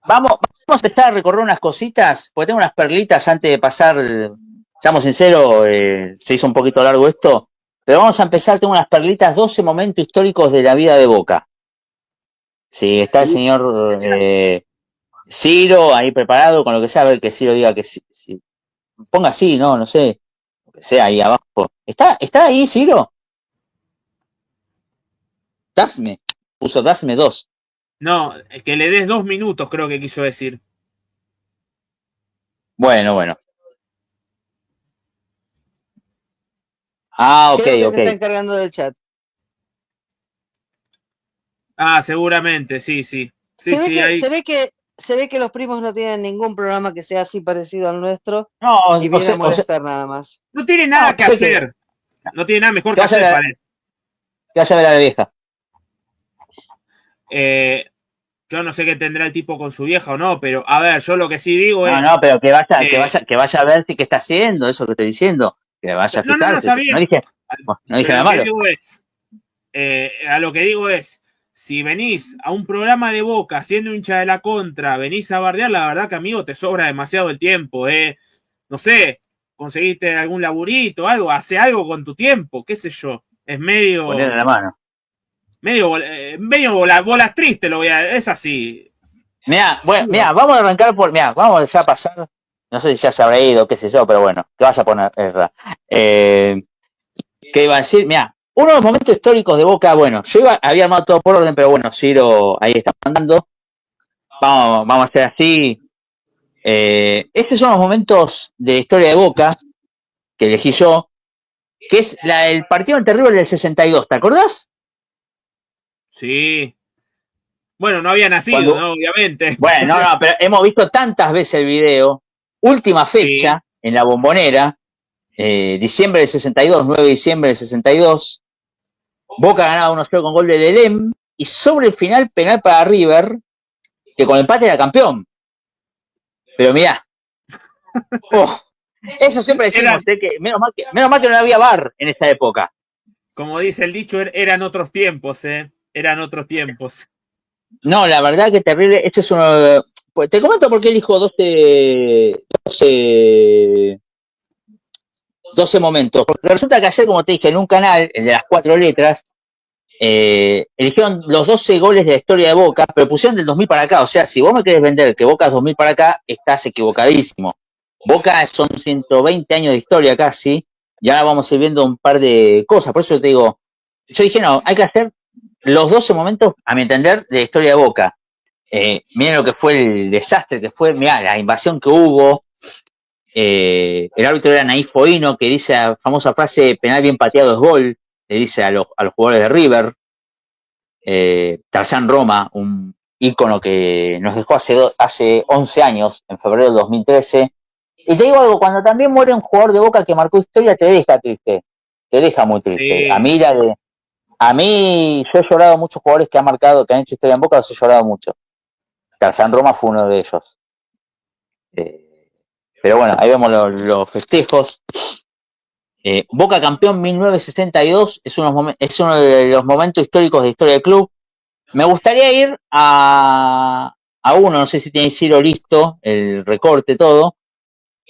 vamos a empezar a recorrer unas cositas, porque tengo unas perlitas antes de pasar, seamos sinceros, se hizo un poquito largo esto, pero vamos a empezar, tengo unas perlitas, 12 momentos históricos de la vida de Boca. Sí, está el señor Ciro ahí preparado con lo que sea, a ver que Ciro diga que sí. Ponga así, no sé, lo que sea ahí abajo. ¿Está ahí Ciro? Dasme, puso Dasme 2. No, que le des 2 minutos, creo que quiso decir. Bueno. Ah, ok, Creo que se ok. está encargando del chat. Ah, seguramente, sí. Ahí. Se ve que los primos no tienen ningún programa que sea así parecido al nuestro No, y viene a molestar nada más. No tiene no, nada que sé que, hacer. No tiene nada mejor que que vaya a hacer, ver, parece. que vaya a ver a la vieja. Yo no sé qué tendrá el tipo con su vieja o no, pero a ver, yo lo que sí digo No, es. pero que vaya a ver si qué está haciendo, eso que estoy diciendo. Que vaya a No, fijarse. está No bien. dije, no dije Pero nada lo que malo. digo es. A lo que digo es. Si venís a un programa de Boca siendo hincha de la contra, venís a bardear, la verdad que amigo te sobra demasiado el tiempo, no sé, conseguiste algún laburito, algo, hace algo con tu tiempo, qué sé yo. Es Ponerle medio, la mano. bolas triste, es así. Mira, vamos a arrancar vamos ya a pasar. No sé si ya se habrá ido, qué sé yo, pero bueno, ¿qué vas a poner, Ezra? ¿Qué iba a decir? Mira, uno de los momentos históricos de Boca, bueno, había armado todo por orden, pero bueno, Ciro ahí está mandando. Vamos a hacer así. Estos son los momentos de historia de Boca que elegí yo, que es el partido ante River del 62, ¿te acordás? Sí. Bueno, no había nacido, Cuando, ¿no? Obviamente. bueno, no, pero hemos visto tantas veces el video. Última Sí. fecha en la Bombonera, diciembre del 62, 9 de diciembre del 62. Boca ganaba 1-0 con gol de Delem y sobre el final penal para River, que con empate era campeón. Pero mirá, oh, eso siempre decimos, Eran, que menos mal que no había VAR en esta época. como dice el dicho, eran otros tiempos, ¿eh? Eran otros tiempos. No, la verdad que terrible. Este es uno. Pues, te comento por qué elijo 12 momentos. Porque resulta que ayer, como te dije, en un canal, el de las 4 letras, eligieron los 12 goles de la historia de Boca, pero pusieron del 2000 para acá. O sea, si vos me querés vender que Boca es 2000 para acá, estás equivocadísimo. Boca son 120 años de historia casi, y ahora vamos a ir viendo un par de cosas. Por eso te digo, yo dije, no, hay que hacer los 12 momentos, a mi entender, de la historia de Boca. Miren lo que fue el desastre que fue, mirá, la invasión que hubo. El árbitro era Naif Foino, que dice la famosa frase: penal bien pateado es gol, le dice a los jugadores de River. Tarzán Roma, un ícono que nos dejó hace 11 años, en febrero del 2013. Y te digo algo, cuando también muere un jugador de Boca que marcó historia, te deja triste, te deja muy triste. Sí. A mí, yo he llorado a muchos jugadores que han marcado, que han hecho historia en Boca, los he llorado mucho. Tarzán Roma fue uno de ellos. Eh, pero bueno, ahí vemos los festejos. Boca campeón 1962 es uno de los momentos históricos de historia del club. Me gustaría ir a uno, no sé si tiene Ciro listo, el recorte, todo,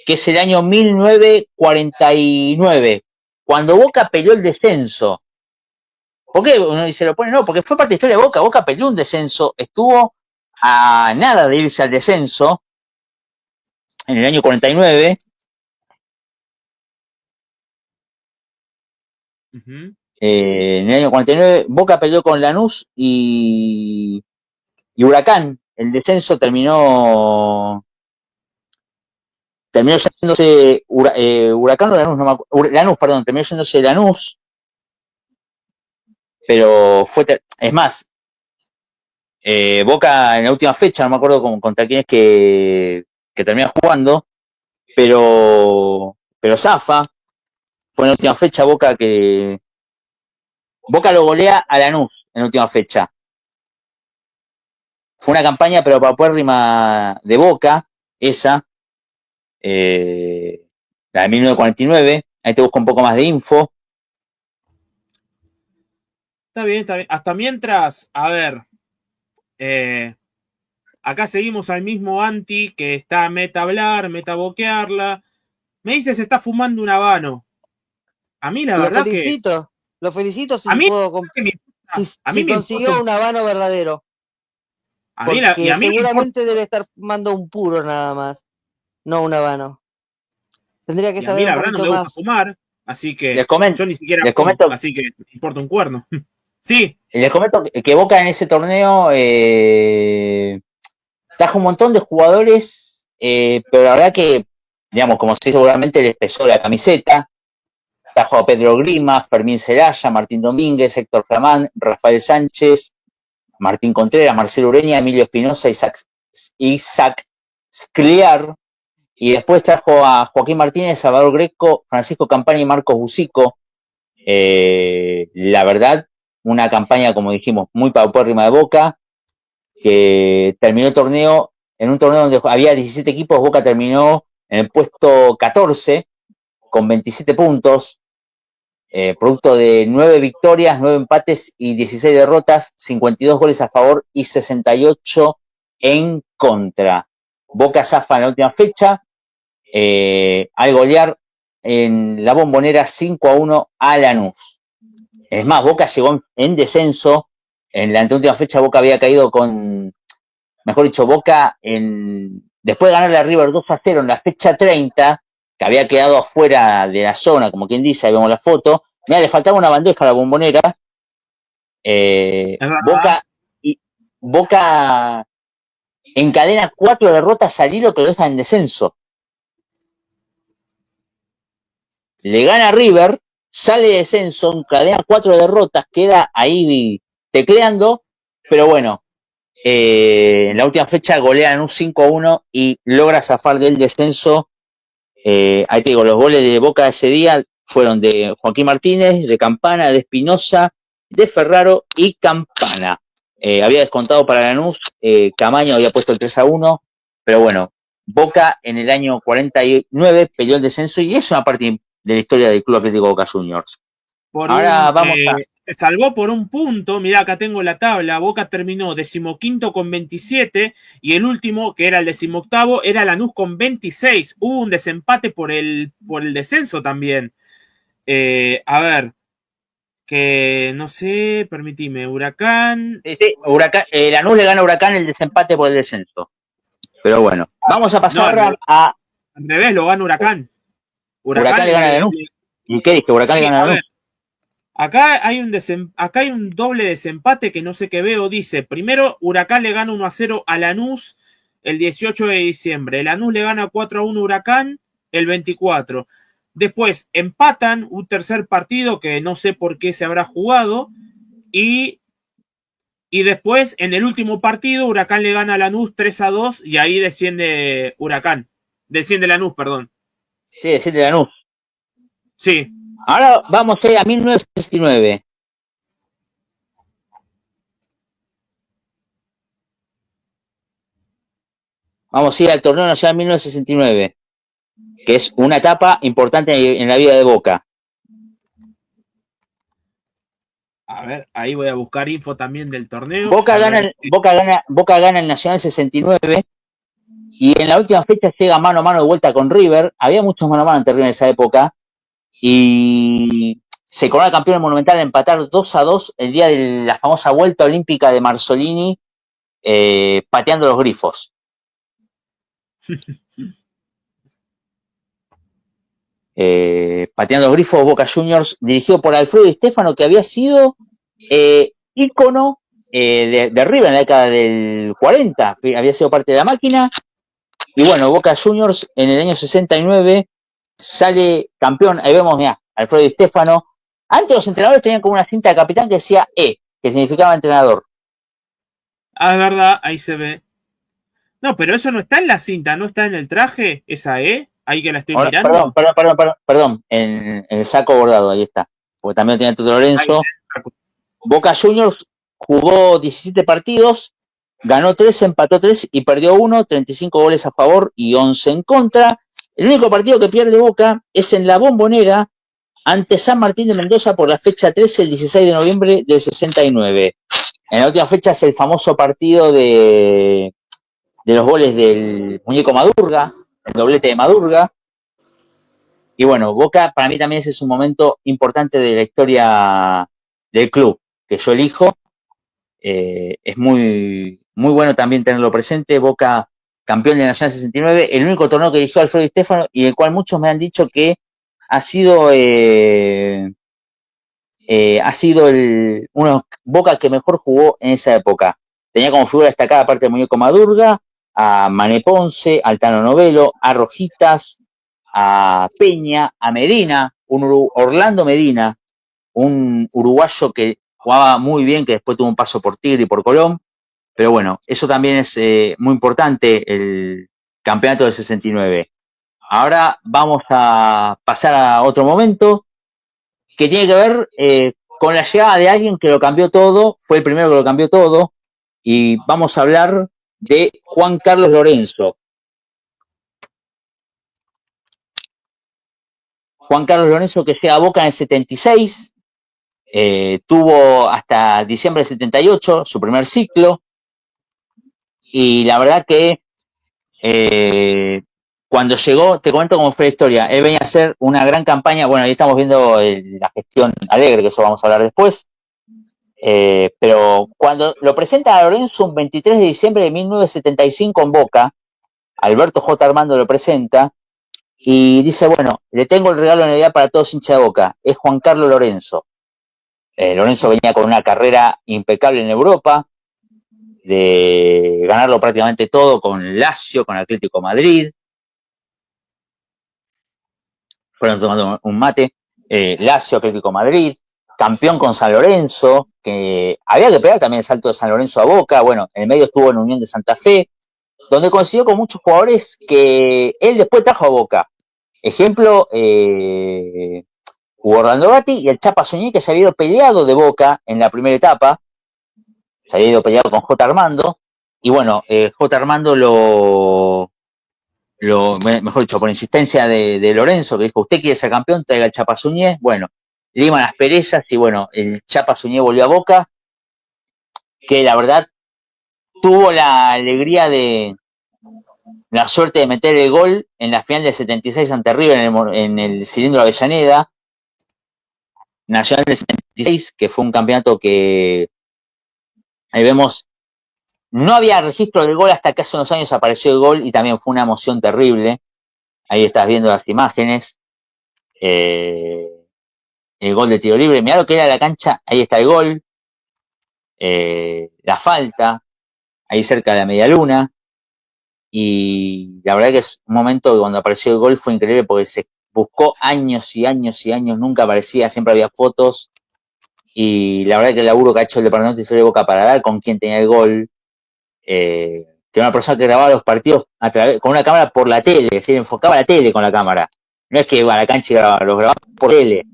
que es el año 1949, cuando Boca peleó el descenso. ¿Por qué uno dice lo pone? No, porque fue parte de la historia de Boca. Boca peleó un descenso, estuvo a nada de irse al descenso en el año 49. Uh-huh. En el año 49, Boca peleó con Lanús y Huracán. El descenso terminó yéndose Huracán o Lanús, no me acuerdo. Lanús, perdón, terminó yéndose Lanús, pero es más, Boca en la última fecha, no me acuerdo contra quién es que termina jugando, pero zafa. Fue en la última fecha Boca lo golea a Lanús en la última fecha. Fue una campaña pero paupérrima de Boca, esa, la de 1949. Ahí te busco un poco más de info. Está bien, está bien. Hasta mientras, a ver, acá seguimos al mismo Anti que está meta hablar, meta boquearla. Me dice se está fumando un habano. A mí la verdad que... Lo felicito si A mí, puedo a mí si me consiguió importa un habano verdadero. y a Porque mí me importa, seguramente debe estar fumando un puro nada más, no un habano. Tendría que y a mí saber un la verdad no poquito me gusta más. fumar, así Les que comento, yo ni siquiera les fumo, comento, así que me importa un cuerno. Sí, les comento que Boca en ese torneo trajo un montón de jugadores, pero la verdad que, digamos, como sí seguramente les pesó la camiseta. Trajo a Pedro Grima, Fermín Celaya, Martín Domínguez, Héctor Flamán, Rafael Sánchez, Martín Contreras, Marcelo Ureña, Emilio Espinosa, Isaac Scliar, y después trajo a Joaquín Martínez, Salvador Greco, Francisco Campaña y Marcos Bucico. La verdad, una campaña, como dijimos, muy paupérrima de Boca, que terminó el torneo, en un torneo donde había 17 equipos, Boca terminó en el puesto 14, con 27 puntos, producto de 9 victorias, 9 empates y 16 derrotas, 52 goles a favor y 68 en contra. Boca zafa en la última fecha, al golear en la Bombonera 5-1 a Lanús. Es más, Boca llegó en descenso. En la anteúltima fecha Boca había caído con, mejor dicho, Boca después de ganarle a River 2-0 en la fecha 30, que había quedado afuera de la zona, como quien dice, ahí vemos la foto. Mira, le faltaba una bandeja a la Bombonera. es verdad. Boca encadena 4 derrotas al hilo que lo deja en descenso. Le gana a River, sale de descenso, encadena 4 derrotas, queda ahí tecleando, pero bueno, en la última fecha golean un 5-1 y logra zafar del descenso. Ahí te digo, los goles de Boca ese día fueron de Joaquín Martínez, de Campana, de Espinosa, de Ferraro y Campana. Había descontado para Lanús, Camaño había puesto el 3-1, pero bueno, Boca en el año 49 peleó el descenso y es una parte de la historia del Club Atlético Boca Juniors. Ahora vamos a... Se salvó por un punto. Mirá, acá tengo la tabla. Boca terminó 15º con 27 y el último, que era el 18º, era Lanús con 26. Hubo un desempate por el descenso también. A ver, que no sé, permitime, Huracán. Lanús le gana a Huracán el desempate por el descenso. Pero bueno, vamos a pasar a... Al revés, lo gana Huracán. Huracán le gana a Lanús. ¿Y qué dice? Huracán le gana a Lanús. Acá hay un doble desempate que no sé qué veo. Dice, primero Huracán le gana 1-0 a Lanús el 18 de diciembre. Lanús le gana 4-1 a Huracán el 24. Después empatan un tercer partido que no sé por qué se habrá jugado. Y después en el último partido Huracán le gana a Lanús 3-2 y ahí desciende Huracán. Desciende Lanús, perdón. Sí, desciende Lanús. Sí. Ahora vamos a 1969. Vamos a ir al Torneo Nacional 1969, que es una etapa importante en la vida de Boca. A ver, ahí voy a buscar info también del torneo. Boca gana el Nacional 69 y en la última fecha llega mano a mano de vuelta con River. Había muchos mano a mano entre River en esa época y se corona campeón del Monumental al empatar 2-2 el día de la famosa vuelta olímpica de Marzolini, pateando los grifos. Pateando los grifos, Boca Juniors, dirigido por Alfredo Di Stéfano, que había sido ícono de River en la década del 40, había sido parte de la máquina. Y bueno, Boca Juniors en el año 69 sale campeón. Ahí vemos, mirá, Alfredo Di Stéfano. Antes los entrenadores tenían como una cinta de capitán que decía que significaba entrenador. Ah, es verdad, ahí se ve. No, pero eso no está en la cinta, no está en el traje, esa ahí que la estoy mirando. Perdón, en el saco bordado, ahí está. Porque también tenía Tuto Lorenzo. Boca Juniors jugó 17 partidos, ganó 3, empató 3 y perdió 1, 35 goles a favor y 11 en contra. El único partido que pierde Boca es en la Bombonera ante San Martín de Mendoza por la fecha 13, el 16 de noviembre del 69. En la última fecha es el famoso partido de de los goles del muñeco Madurga, el doblete de Madurga. Y bueno, Boca para mí también ese es un momento importante de la historia del club que yo elijo. Es muy, muy bueno también tenerlo presente. Boca campeón de Nacional 69, el único torneo que eligió Alfredo Di Stéfano y el cual muchos me han dicho que ha sido uno Boca que mejor jugó en esa época. Tenía como figura destacada, aparte del muñeco Madurga, a Mané Ponce, al Tano Novelo, a Rojitas, a Peña, a Medina, Orlando Medina, un uruguayo que jugaba muy bien, que después tuvo un paso por Tigre y por Colón. Pero bueno, eso también es muy importante, el campeonato del 69. Ahora vamos a pasar a otro momento que tiene que ver con la llegada de alguien que lo cambió todo, fue el primero que lo cambió todo, y vamos a hablar de Juan Carlos Lorenzo. Juan Carlos Lorenzo que llega a Boca en el 76, tuvo hasta diciembre del 78 su primer ciclo, y la verdad que cuando llegó, te comento cómo fue la historia, él venía a hacer una gran campaña, bueno, ahí estamos viendo la gestión alegre, que eso vamos a hablar después, pero cuando lo presenta a Lorenzo un 23 de diciembre de 1975 en Boca, Alberto J. Armando lo presenta y dice, bueno, le tengo el regalo de Navidad para todos hinchas de Boca, es Juan Carlos Lorenzo. Lorenzo venía con una carrera impecable en Europa, de ganarlo prácticamente todo con Lazio, con Atlético Madrid. Fueron tomando un mate. Lazio, Atlético Madrid, campeón con San Lorenzo, que había que pegar también el salto de San Lorenzo a Boca. Bueno, en el medio estuvo en Unión de Santa Fe, donde coincidió con muchos jugadores que él después trajo a Boca. Ejemplo, Hugo Orlando Gatti y el Chapa Suñé, que se había ido peleado de Boca en la primera etapa, se había ido peleado con J. Armando, y bueno, J. Armando mejor dicho, por insistencia de Lorenzo, que dijo, usted quiere ser campeón, traiga el Chapa Suñé, bueno, liman las perezas, y bueno, el Chapa Suñé volvió a Boca, que la verdad tuvo la alegría la suerte de meter el gol en la final del 76 ante River en el cilindro de Avellaneda, Nacional del 76, que fue un campeonato que ahí vemos, no había registro del gol hasta que hace unos años apareció el gol y también fue una emoción terrible. Ahí estás viendo las imágenes, el gol de tiro libre, mirá lo que era la cancha, ahí está el gol, la falta, ahí cerca de la media luna, y la verdad que es un momento que cuando apareció el gol fue increíble porque se buscó años y años y años, nunca aparecía, siempre había fotos, y la verdad que el laburo que ha hecho el Departamento de Historia de Boca para dar con quién tenía el gol, que era una persona que grababa los partidos con una cámara por la tele, es decir, enfocaba la tele con la cámara, no es que iba a la cancha y grababa, los grababa por tele.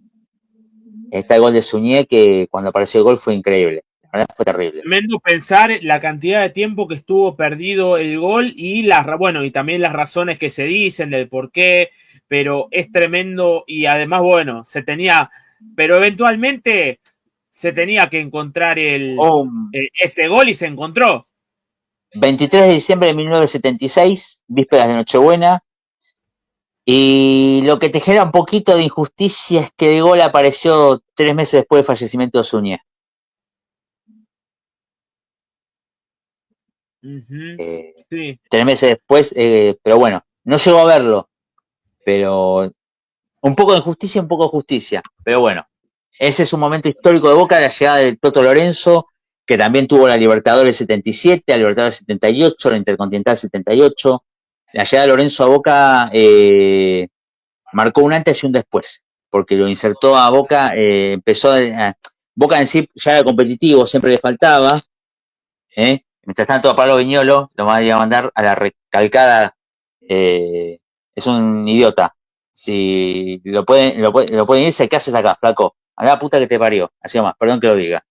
Está el gol de Suñé, que cuando apareció el gol fue increíble, la verdad fue terrible. Tremendo pensar la cantidad de tiempo que estuvo perdido el gol y y también las razones que se dicen del por qué, pero es tremendo y además, bueno, pero eventualmente se tenía que encontrar ese gol y se encontró. 23 de diciembre de 1976, vísperas de Nochebuena, y lo que te genera un poquito de injusticia es que el gol apareció 3 meses después del fallecimiento de Suñé. Sí. 3 meses después, pero bueno, no llegó a verlo, pero un poco de injusticia, un poco de justicia, pero bueno, ese es un momento histórico de Boca, la llegada del Toto Lorenzo, que también tuvo la Libertadores 77, la Libertadores 78, la Intercontinental 78. La llegada de Lorenzo a Boca marcó un antes y un después, porque lo insertó a Boca, Boca en sí ya era competitivo, siempre le faltaba, mientras tanto a Pablo Viñolo lo van a mandar a la recalcada, es un idiota, si lo pueden irse, ¿qué haces acá, flaco? A la puta que te parió, así nomás, perdón que lo diga.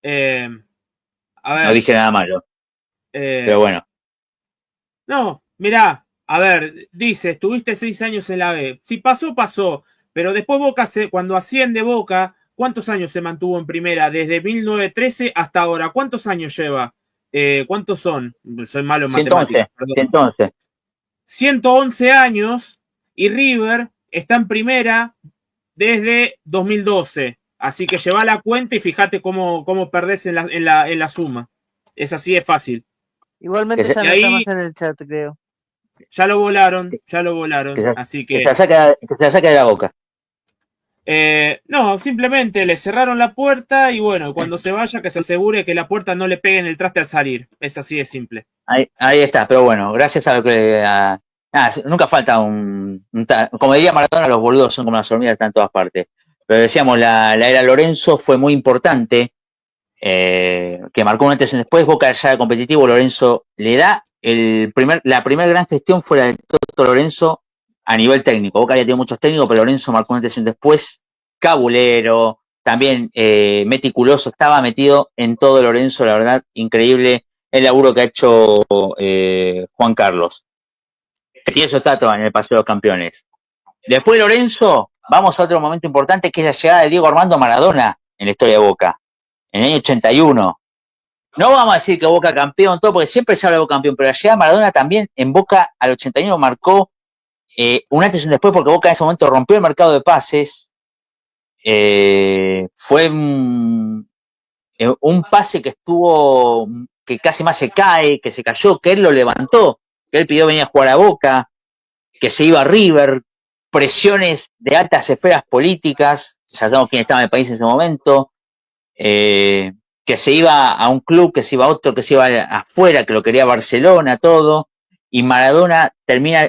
A ver, no dije nada malo, pero bueno. No, mirá, a ver, dice, estuviste 6 años en la B. Si pasó, pasó. Pero después Boca, cuando asciende Boca, ¿cuántos años se mantuvo en primera? Desde 1913 hasta ahora. ¿Cuántos años lleva? ¿cuántos son? Soy malo en 111, matemáticas, perdón. 111. 111 años y River está en primera desde 2012. Así que lleva la cuenta y fíjate cómo perdés en la suma. Es así de fácil. Igualmente ya no está más en el chat, creo. Ya lo volaron. Así que. Que se la saque de la boca. No, simplemente le cerraron la puerta y bueno, cuando se vaya que se asegure que la puerta no le pegue en el traste al salir. Es así de simple. Ahí está, pero bueno, gracias a lo que... nunca falta como diría Maradona, los boludos son como las hormigas, están en todas partes. Pero decíamos, la era Lorenzo fue muy importante, que marcó un antes y un después. Boca ya era competitivo, Lorenzo le da la primera gran gestión fue la de Toto Lorenzo a nivel técnico. Boca había tenido muchos técnicos, pero Lorenzo marcó un antes y un después, cabulero, también meticuloso, estaba metido en todo Lorenzo, la verdad, increíble el laburo que ha hecho Juan Carlos. Que tiene su estatua en el Paseo de los Campeones. Después Lorenzo, vamos a otro momento importante, que es la llegada de Diego Armando Maradona en la historia de Boca, en el año 81. No vamos a decir que Boca campeón, todo, porque siempre se habla de Boca campeón, pero la llegada de Maradona también en Boca al 81 marcó un antes y un después, porque Boca en ese momento rompió el mercado de pases. Fue un pase que casi más se cae, que se cayó, que él lo levantó, que él pidió venir a jugar a Boca, que se iba a River, presiones de altas esferas políticas, ya sabemos quién estaba en el país en ese momento, que se iba a un club, que se iba a otro, que se iba afuera, que lo quería Barcelona, todo, y Maradona termina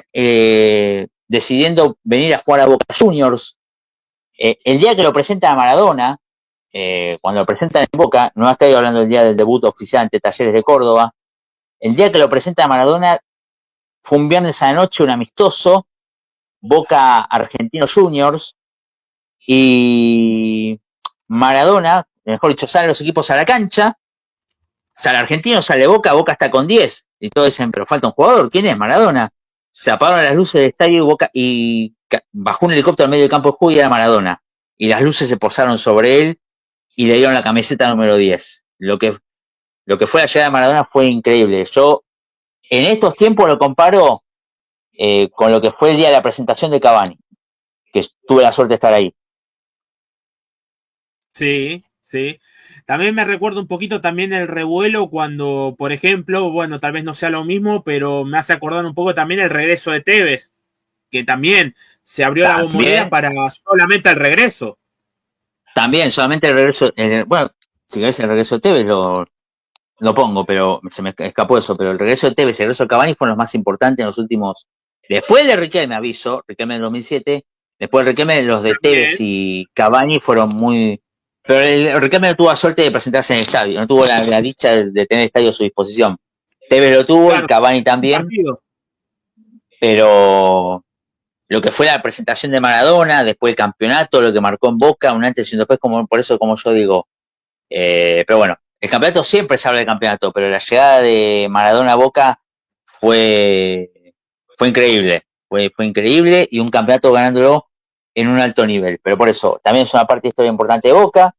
decidiendo venir a jugar a Boca Juniors. El día que lo presentan a Maradona, cuando lo presentan en Boca, no estoy hablando del día del debut oficial ante Talleres de Córdoba, el día que lo presentan a Maradona fue un viernes a la noche, un amistoso, Boca Argentinos Juniors, y Maradona, mejor dicho, salen los equipos a la cancha, sale Argentino, sale Boca, Boca está con 10, y todos dicen, pero falta un jugador, ¿quién es? Maradona. Se apagaron las luces del estadio y Boca, y bajó un helicóptero al medio del campo de juego y era Maradona, y las luces se posaron sobre él y le dieron la camiseta número 10. Lo que fue la llegada de Maradona fue increíble. Yo en estos tiempos lo comparo con lo que fue el día de la presentación de Cavani, que tuve la suerte de estar ahí. Sí. También me recuerda un poquito también el revuelo cuando, por ejemplo, bueno, tal vez no sea lo mismo, pero me hace acordar un poco también el regreso de Tevez, que también se abrió la bombonera para solamente el regreso. También, solamente el regreso, bueno, si querés el regreso de Tevez lo pongo, pero se me escapó eso, pero el regreso de Tevez y el regreso de Cavani fueron los más importantes en los últimos, después de Riquelme, aviso, Riquelme en 2007, después de Riquelme los de Tevez y Cavani fueron muy... Pero el Riquelme no tuvo la suerte de presentarse en el estadio, no tuvo la dicha de tener el estadio a su disposición. Tevez lo tuvo, claro, y Cavani también, pero lo que fue la presentación de Maradona, después el campeonato, lo que marcó en Boca, un antes y un después, por eso como yo digo. Pero bueno, el campeonato siempre se habla del campeonato, pero la llegada de Maradona a Boca fue increíble, fue increíble, y un campeonato ganándolo en un alto nivel. Pero por eso, también es una parte de historia importante de Boca.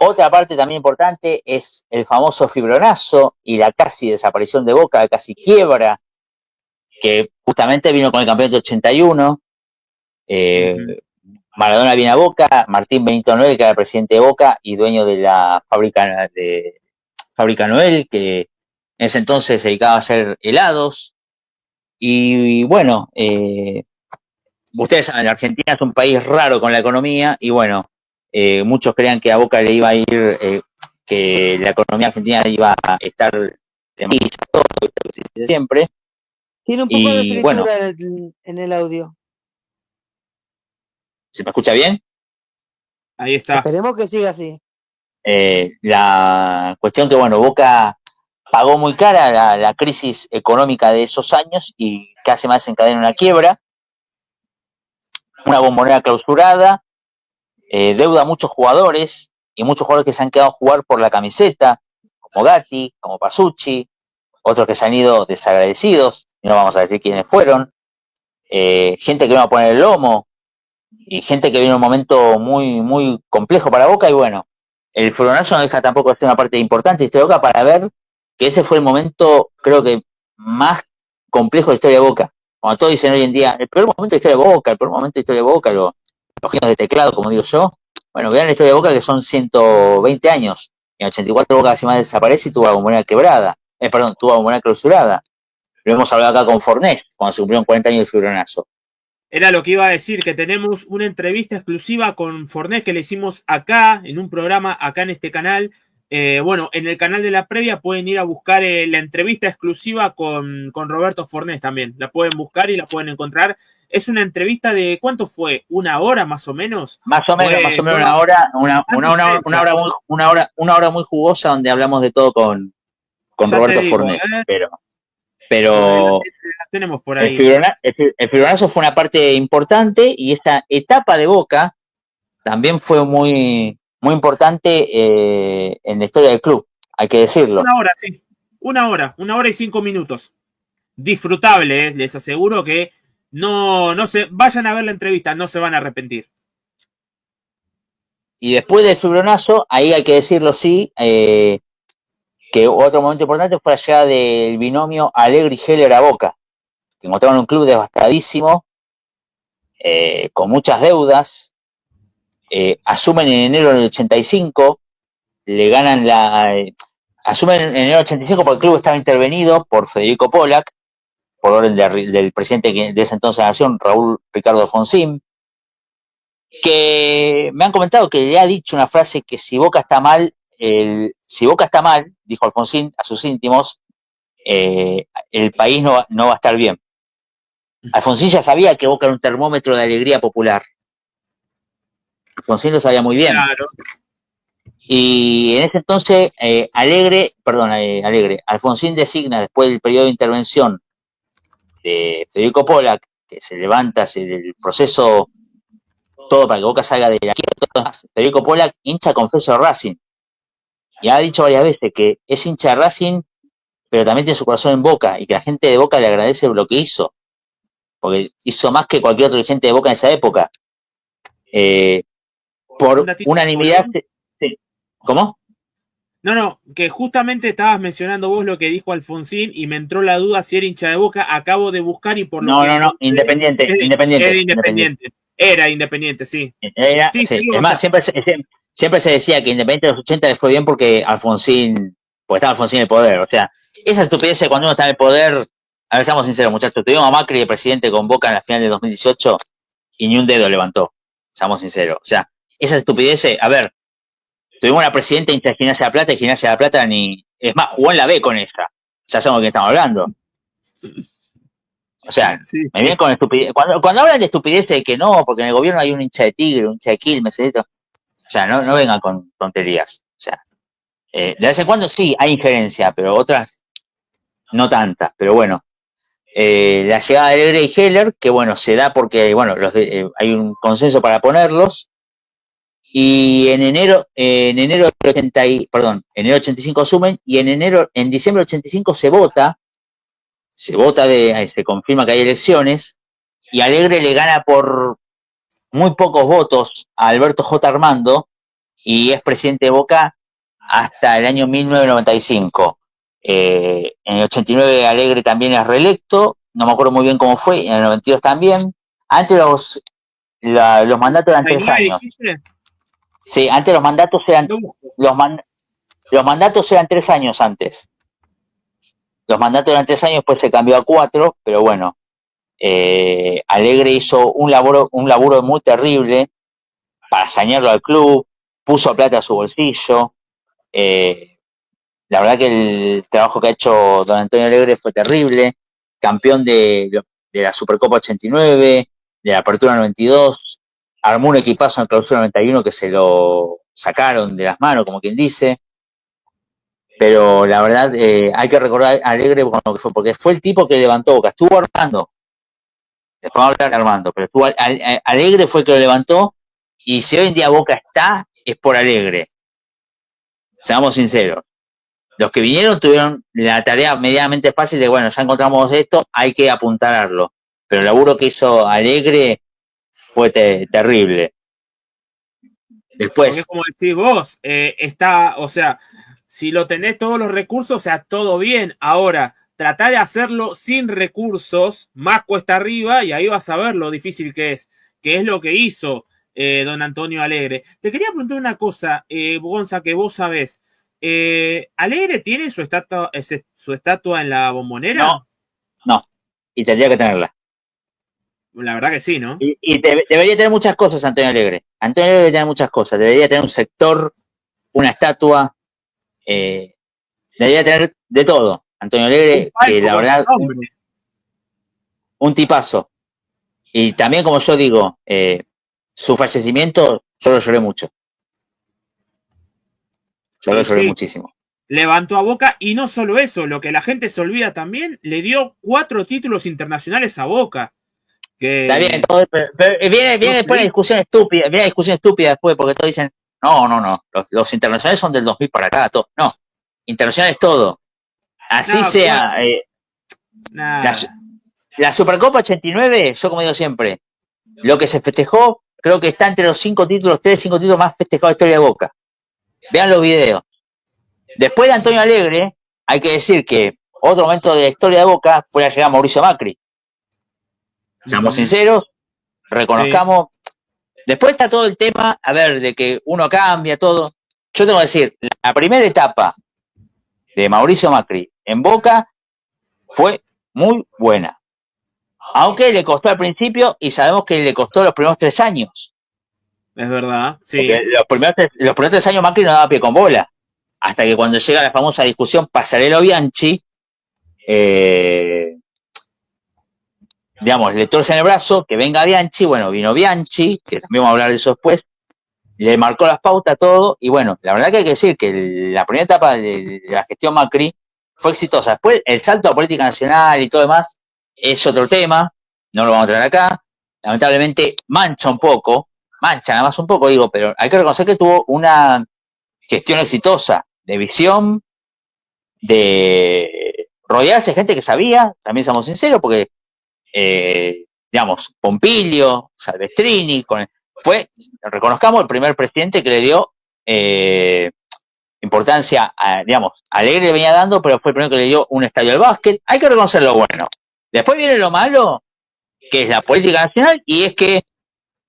Otra parte también importante es el famoso fibronazo y la casi desaparición de Boca, la casi quiebra, que justamente vino con el campeonato 81. Maradona viene a Boca, Martín Benito Noel, que era el presidente de Boca y dueño de la fábrica Noel, que en ese entonces se dedicaba a hacer helados. Y bueno, ustedes saben, la Argentina es un país raro con la economía, y bueno, muchos creían que a Boca le iba a ir, que la economía argentina iba a estar de maravilla, todo lo que se dice siempre. Tiene un poco de fritura, bueno, en el audio. ¿Se me escucha bien? Ahí está. Esperemos que siga así. La cuestión que, bueno, Boca pagó muy cara la crisis económica de esos años y casi más desencadena una quiebra, una bombonera clausurada, deuda a muchos jugadores, y muchos jugadores que se han quedado a jugar por la camiseta, como Gatti, como Pasucci, otros que se han ido desagradecidos, y no vamos a decir quiénes fueron, gente que vino a poner el lomo, y gente que viene en un momento muy, muy complejo para Boca. Y bueno, el fibronazo no deja tampoco de ser una parte importante de Boca para ver que ese fue el momento, creo que, más complejo de la historia de Boca. Cuando todos dicen hoy en día, el peor momento de la historia de Boca, el peor momento de la historia de Boca, los genios de teclado, como digo yo. Bueno, vean la historia de Boca, que son 120 años. En 84 Boca casi más desaparece y tuvo la Bombonera quebrada. Tuvo la Bombonera clausurada. Lo hemos hablado acá con Fornés, cuando se cumplieron 40 años del fibronazo. Era lo que iba a decir, que tenemos una entrevista exclusiva con Fornés que le hicimos acá, en un programa, acá en este canal. Bueno, en el canal de la previa pueden ir a buscar la entrevista exclusiva con Roberto Fornés también. La pueden buscar y la pueden encontrar. Es una entrevista de, ¿cuánto fue? ¿1 hora más o menos? Más o menos 1 hora muy jugosa, donde hablamos de todo con Roberto Fornés. Pero la tenemos por ahí. El fibronazo fue una parte importante, y esta etapa de Boca también fue muy, muy importante en la historia del club, hay que decirlo. 1 hora, sí. 1 hora y 5 minutos. Disfrutable, les aseguro que no se vayan a ver la entrevista, no se van a arrepentir. Y después del fibronazo, ahí hay que decirlo, sí, que otro momento importante fue la llegada del binomio Alegre y Heller a Boca, que encontraron un club devastadísimo, con muchas deudas, asumen en enero del 85, le ganan asumen en enero del 85 porque el club estaba intervenido por Federico Pollack, por orden del presidente de esa entonces de la Nación, Raúl Ricardo Alfonsín, que me han comentado que le ha dicho una frase que si Boca está mal, dijo Alfonsín a sus íntimos, el país no va a estar bien. Alfonsín ya sabía que Boca era un termómetro de alegría popular. Alfonsín lo sabía muy bien. Claro. Y en ese entonces, Alfonsín designa, después del periodo de intervención de Federico Pollack, que se levanta del proceso todo para que Boca salga de la quiebra. Federico Pollack, hincha confeso de Racing, y ha dicho varias veces que es hincha de Racing, pero también tiene su corazón en Boca, y que la gente de Boca le agradece lo que hizo, porque hizo más que cualquier otro dirigente de Boca en esa época. Por unanimidad. Sí. ¿Cómo? No, que justamente estabas mencionando vos lo que dijo Alfonsín y me entró la duda si era hincha de Boca. Acabo de buscar y por lo que... No, Independiente. Era Independiente, sí. Sí. Es más, siempre se decía que Independiente de los 80 le fue bien porque estaba Alfonsín en el poder. O sea, esa estupidez de cuando uno está en el poder, a ver, seamos sinceros, muchachos, tuvimos a Macri de presidente con Boca en la final de 2018 y ni un dedo levantó, seamos sinceros. O sea, esa estupidez, a ver, tuvimos una presidenta de Gimnasia de la Plata, y Gimnasia de la Plata es más, jugó en la B con ella. Ya sabemos de qué estamos hablando. O sea, sí. Me vienen con estupidez. Cuando hablan de estupidez de que no, porque en el gobierno hay un hincha de Tigre, un hincha de Quilmes, o sea, no vengan con tonterías. O sea, de vez en cuando sí hay injerencia, pero otras no tantas. Pero bueno, la llegada de Alegre y Heller, que bueno, se da porque bueno, hay un consenso para ponerlos. Y en enero del 85 asumen, y en diciembre del 85 se confirma que hay elecciones, y Alegre le gana por muy pocos votos a Alberto J. Armando, y es presidente de Boca hasta el año 1995. En el 89 Alegre también es reelecto, no me acuerdo muy bien cómo fue, en el 92 también. Antes los mandatos eran 3 años. Sí, antes los mandatos eran los mandatos eran 3 años antes. Los mandatos eran 3 años, después se cambió a 4, pero bueno, Alegre hizo un laburo muy terrible para sanearlo al club, puso plata a su bolsillo. La verdad que el trabajo que ha hecho don Antonio Alegre fue terrible, campeón de la Supercopa 89, de la Apertura 92, armó un equipazo en el Clausura 91 que se lo sacaron de las manos, como quien dice. Pero la verdad, hay que recordar a Alegre porque fue el tipo que levantó Boca. Estuvo Armando, después vamos a hablar de Armando, pero Alegre fue el que lo levantó, y si hoy en día Boca está, es por Alegre. Seamos sinceros. Los que vinieron tuvieron la tarea medianamente fácil de, bueno, ya encontramos esto, hay que apuntalarlo. Pero el laburo que hizo Alegre fue terrible. Después. Porque como decís vos, o sea, si lo tenés todos los recursos, o sea, todo bien. Ahora, tratá de hacerlo sin recursos, más cuesta arriba, y ahí vas a ver lo difícil que es lo que hizo don Antonio Alegre. Te quería preguntar una cosa, Gonza, que vos sabés. ¿Alegre tiene su estatua en la Bombonera? No, no, y tendría que tenerla. La verdad que sí, ¿no? Y debería tener muchas cosas Antonio Alegre. Antonio Alegre debería tener muchas cosas. Debería tener un sector, una estatua, debería tener de todo. Antonio Alegre, que la verdad, un tipazo. Y también, como yo digo, su fallecimiento, yo lo lloré mucho. Yo lo lloré muchísimo. Levantó a Boca, y no solo eso, lo que la gente se olvida también, le dio 4 títulos internacionales a Boca. Que... Está bien, todo, pero viene después la discusión estúpida, viene la discusión estúpida después, porque todos dicen, no, los internacionales son del 2000 para acá, todo. No, internacionales todo. Así no, sea. La Supercopa 89, yo como digo siempre, lo que se festejó, creo que está entre los 5 títulos más festejados de la historia de Boca. Vean los videos. Después de Antonio Alegre, hay que decir que otro momento de la historia de Boca fue la llegada de Mauricio Macri. Seamos sinceros, reconozcamos. Sí. Después está todo el tema, a ver, de que uno cambia, todo. Yo tengo que decir, la primera etapa de Mauricio Macri en Boca fue muy buena. Aunque le costó al principio, y sabemos que le costó los primeros 3 años. Es verdad, sí. Porque los primeros 3 años Macri no daba pie con bola. Hasta que cuando llega la famosa discusión Pasarello-Bianchi, digamos, le torcen el brazo, que venga Bianchi, bueno, vino Bianchi, que también vamos a hablar de eso después, le marcó las pautas, todo, y bueno, la verdad que hay que decir que la primera etapa de la gestión Macri fue exitosa. Después, el salto a política nacional y todo demás es otro tema, no lo vamos a traer acá, lamentablemente mancha nada más un poco, digo, pero hay que reconocer que tuvo una gestión exitosa, de visión, de rodearse de gente que sabía, también somos sinceros, porque digamos, Pompilio, Salvestrini, fue, reconozcamos, el primer presidente que le dio importancia, digamos, Alegre le venía dando, pero fue el primero que le dio un estadio al básquet. Hay que reconocer lo bueno. Después viene lo malo, que es la política nacional, y es que,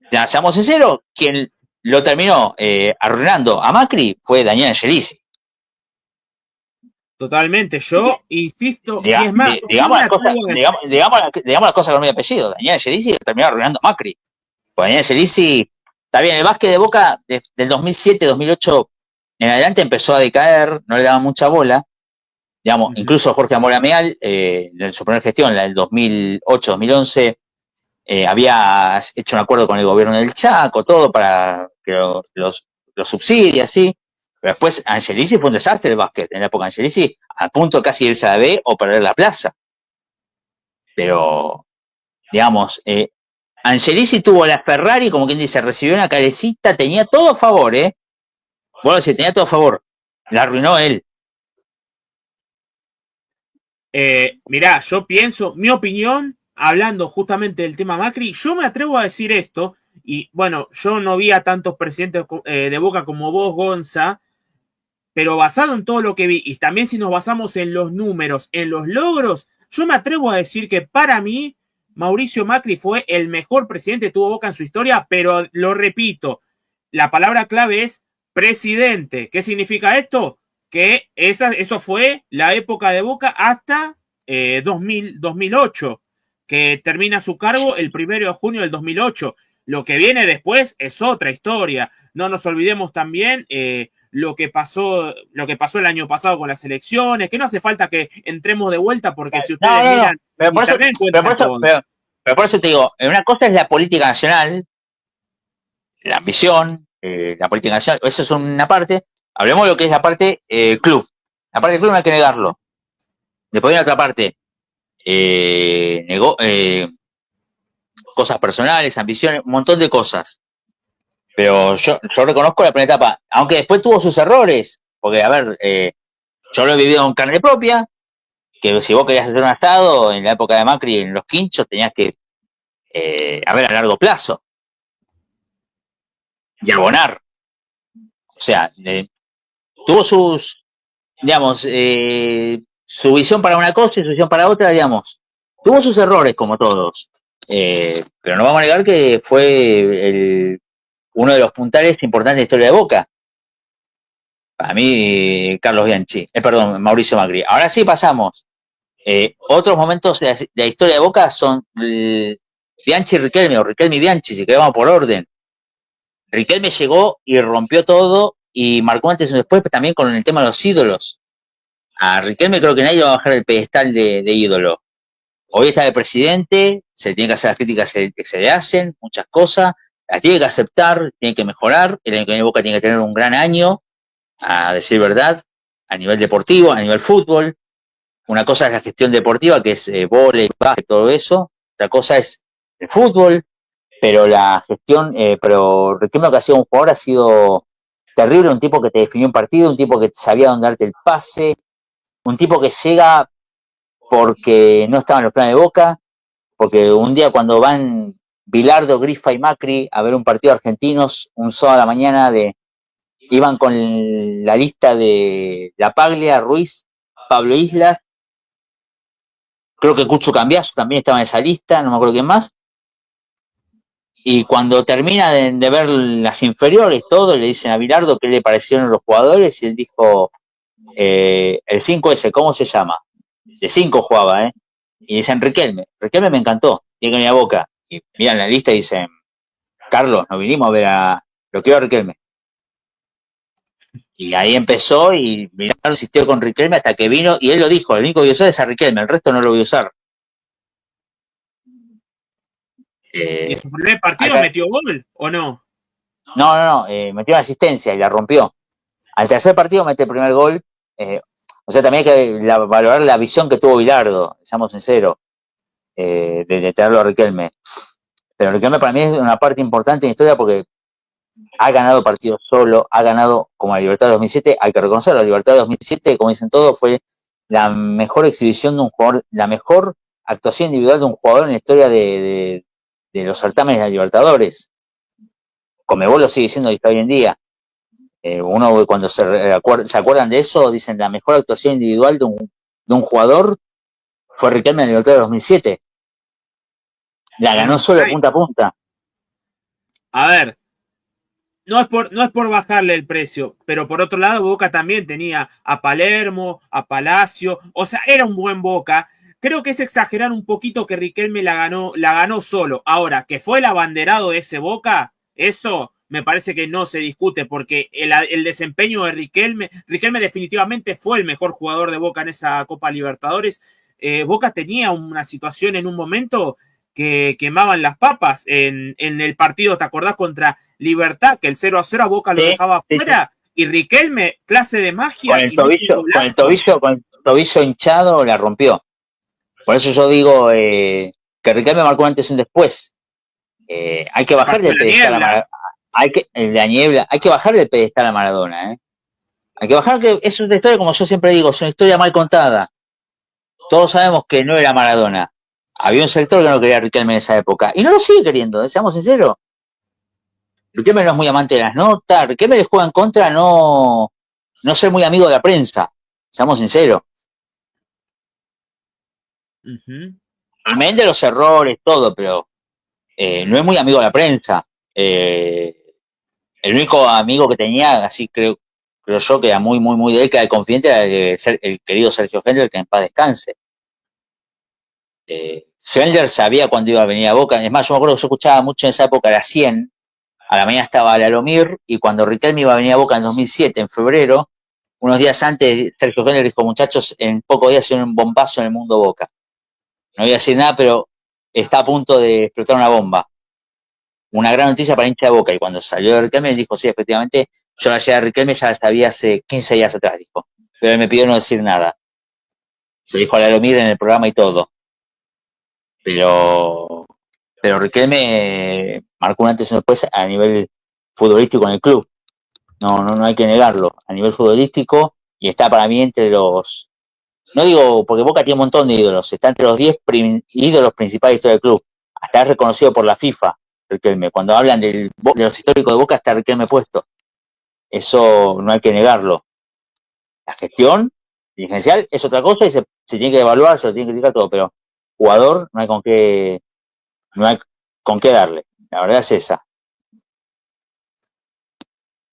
ya seamos sinceros, quien lo terminó arruinando a Macri fue Daniel Angelici. Totalmente, yo insisto, y es más, digamos las cosas con mi apellido. Daniel Angelici terminó arruinando a Macri. Pues Daniel Angelici, está bien, el básquet de Boca del 2007, 2008 en adelante empezó a decaer, no le daban mucha bola. Digamos, incluso Jorge Amora Meal, en su primera gestión, la del 2008, 2011, había hecho un acuerdo con el gobierno del Chaco, todo para que los subsidie, así. Pero después Angelici fue un desastre el básquet. En la época Angelici, a punto casi irse a B o perder la plaza. Pero, digamos, Angelici tuvo la Ferrari, como quien dice, recibió una carecita, tenía todo a favor, Bueno, si tenía todo a favor, la arruinó él. Mirá, yo pienso, mi opinión, hablando justamente del tema Macri, yo me atrevo a decir esto, y bueno, yo no vi a tantos presidentes de Boca como vos, Gonza, pero basado en todo lo que vi, y también si nos basamos en los números, en los logros, yo me atrevo a decir que para mí, Mauricio Macri fue el mejor presidente que tuvo Boca en su historia, pero lo repito, la palabra clave es presidente. ¿Qué significa esto? Que eso fue la época de Boca hasta 2008, que termina su cargo el 1 de junio del 2008. Lo que viene después es otra historia. No nos olvidemos también lo que pasó el año pasado con las elecciones, que no hace falta que entremos de vuelta, porque si ustedes miran pero por eso te digo, una cosa es la política nacional, la ambición, la política nacional, eso es una parte. Hablemos de lo que es la parte club. La parte del club no hay que negarlo. Después viene otra parte, cosas personales, ambiciones, un montón de cosas. Pero yo reconozco la primera etapa, aunque después tuvo sus errores, porque, a ver, yo lo he vivido en carne propia, que si vos querías hacer un estado en la época de Macri, en los quinchos, tenías que, a largo plazo, y abonar. O sea, tuvo sus digamos, su visión para una cosa y su visión para otra, digamos, tuvo sus errores como todos, pero no vamos a negar que fue uno de los puntales importantes de la historia de Boca. Para mí, Carlos Bianchi, perdón, Mauricio Macri. Ahora sí pasamos. Otros momentos de la historia de Boca son Bianchi y Riquelme, o Riquelme y Bianchi, si queremos por orden. Riquelme llegó y rompió todo y marcó antes y después, pero también con el tema de los ídolos. A Riquelme creo que nadie va a bajar el pedestal de ídolo. Hoy está de presidente, se tiene que hacer las críticas que se le hacen, muchas cosas, las tiene que aceptar, tiene que mejorar, el año que viene Boca tiene que tener un gran año, a decir verdad, a nivel deportivo, a nivel fútbol. Una cosa es la gestión deportiva, que es vóley, básquet, todo eso, otra cosa es el fútbol, pero la gestión, pero Riquelme lo que ha sido un jugador ha sido terrible, un tipo que te definió un partido, un tipo que sabía dónde darte el pase, un tipo que llega porque no estaba en los planes de Boca, porque un día cuando van Bilardo, Grifa y Macri a ver un partido de argentinos, un sábado a la mañana, iban con la lista de La Paglia, Ruiz, Pablo Islas, creo que Cucho Cambiaso también estaba en esa lista, no me acuerdo quién más, y cuando termina de ver las inferiores, todo, le dicen a Bilardo qué le parecieron los jugadores, y él dijo, el 5S, ¿cómo se llama? De 5 jugaba, y dicen Riquelme me encantó, tiene que venir a Boca, y miran la lista y dicen, Carlos, nos vinimos a ver lo que iba Riquelme. Y ahí empezó y Bilardo insistió con Riquelme hasta que vino, y él lo dijo, el único que voy a usar es a Riquelme, el resto no lo voy a usar. ¿Y en su primer partido acá, metió gol o no? No, metió una asistencia y la rompió. Al tercer partido mete el primer gol. O sea, también hay que valorar la visión que tuvo Bilardo, seamos sinceros, de tenerlo a Riquelme. Pero Riquelme para mí es una parte importante en la historia porque ha ganado partidos solo, ha ganado como la Libertad de 2007, hay que reconocerlo, la Libertad de 2007, como dicen todos, fue la mejor exhibición de un jugador, la mejor actuación individual de un jugador en la historia de los certámenes de la Libertadores. Conmebol lo sigue siendo hasta hoy en día. Uno cuando se acuerdan de eso, dicen la mejor actuación individual de un jugador fue Riquelme en la Libertadores de 2007. La ganó solo de punta a punta. A ver, no es por bajarle el precio, pero por otro lado Boca también tenía a Palermo, a Palacio, o sea, era un buen Boca. Creo que es exagerar un poquito que Riquelme la ganó solo. Ahora, que fue el abanderado de ese Boca, eso me parece que no se discute, porque el desempeño de Riquelme definitivamente fue el mejor jugador de Boca en esa Copa Libertadores. Boca tenía una situación en un momento que quemaban las papas en el partido, ¿te acordás? Contra Libertad, que el 0-0 a Boca lo dejaba afuera, y Riquelme, clase de magia. Con el tobillo hinchado la rompió. Por eso yo digo que Riquelme marcó antes y un después. Hay que bajar del pedestal a Maradona. Hay que bajar del pedestal a Maradona. Hay que bajar, que es una historia, como yo siempre digo, es una historia mal contada. Todos sabemos que no era Maradona. Había un sector que no quería a Riquelme en esa época. Y no lo sigue queriendo, seamos sinceros. Riquelme no es muy amante de las notas. Riquelme le juega en contra no ser muy amigo de la prensa. Seamos sinceros. Amén de los errores, todo, pero no es muy amigo de la prensa. El único amigo que tenía, así creo yo, que era muy, muy, muy de él, que era el confidente, era el querido Sergio Hendler, que en paz descanse. Hendler sabía cuándo iba a venir a Boca. Es más, yo me acuerdo que yo escuchaba mucho en esa época la 100. A la mañana estaba Lalomir, y cuando Riquelme iba a venir a Boca en 2007, en febrero, unos días antes, Sergio Hendler dijo, muchachos, en pocos días se un bombazo en el mundo Boca. No voy a decir nada, pero está a punto de explotar una bomba. Una gran noticia para hincha de Boca. Y cuando salió de Riquelme, dijo, sí, efectivamente, yo la llegada de Riquelme ya la sabía hace 15 días atrás, dijo. Pero él me pidió no decir nada. Se dijo a Lalomir en el programa y todo. Pero Riquelme marcó un antes y un después a nivel futbolístico en el club. No hay que negarlo. A nivel futbolístico, y está para mí entre los... No digo, porque Boca tiene un montón de ídolos, está entre los 10 ídolos principales de la historia del club. Hasta es reconocido por la FIFA, Riquelme. Cuando hablan de los históricos de Boca, está Riquelme puesto. Eso no hay que negarlo. La gestión dirigencial es otra cosa y se tiene que evaluar, se lo tiene que criticar todo, pero jugador no hay con qué darle. La verdad es esa.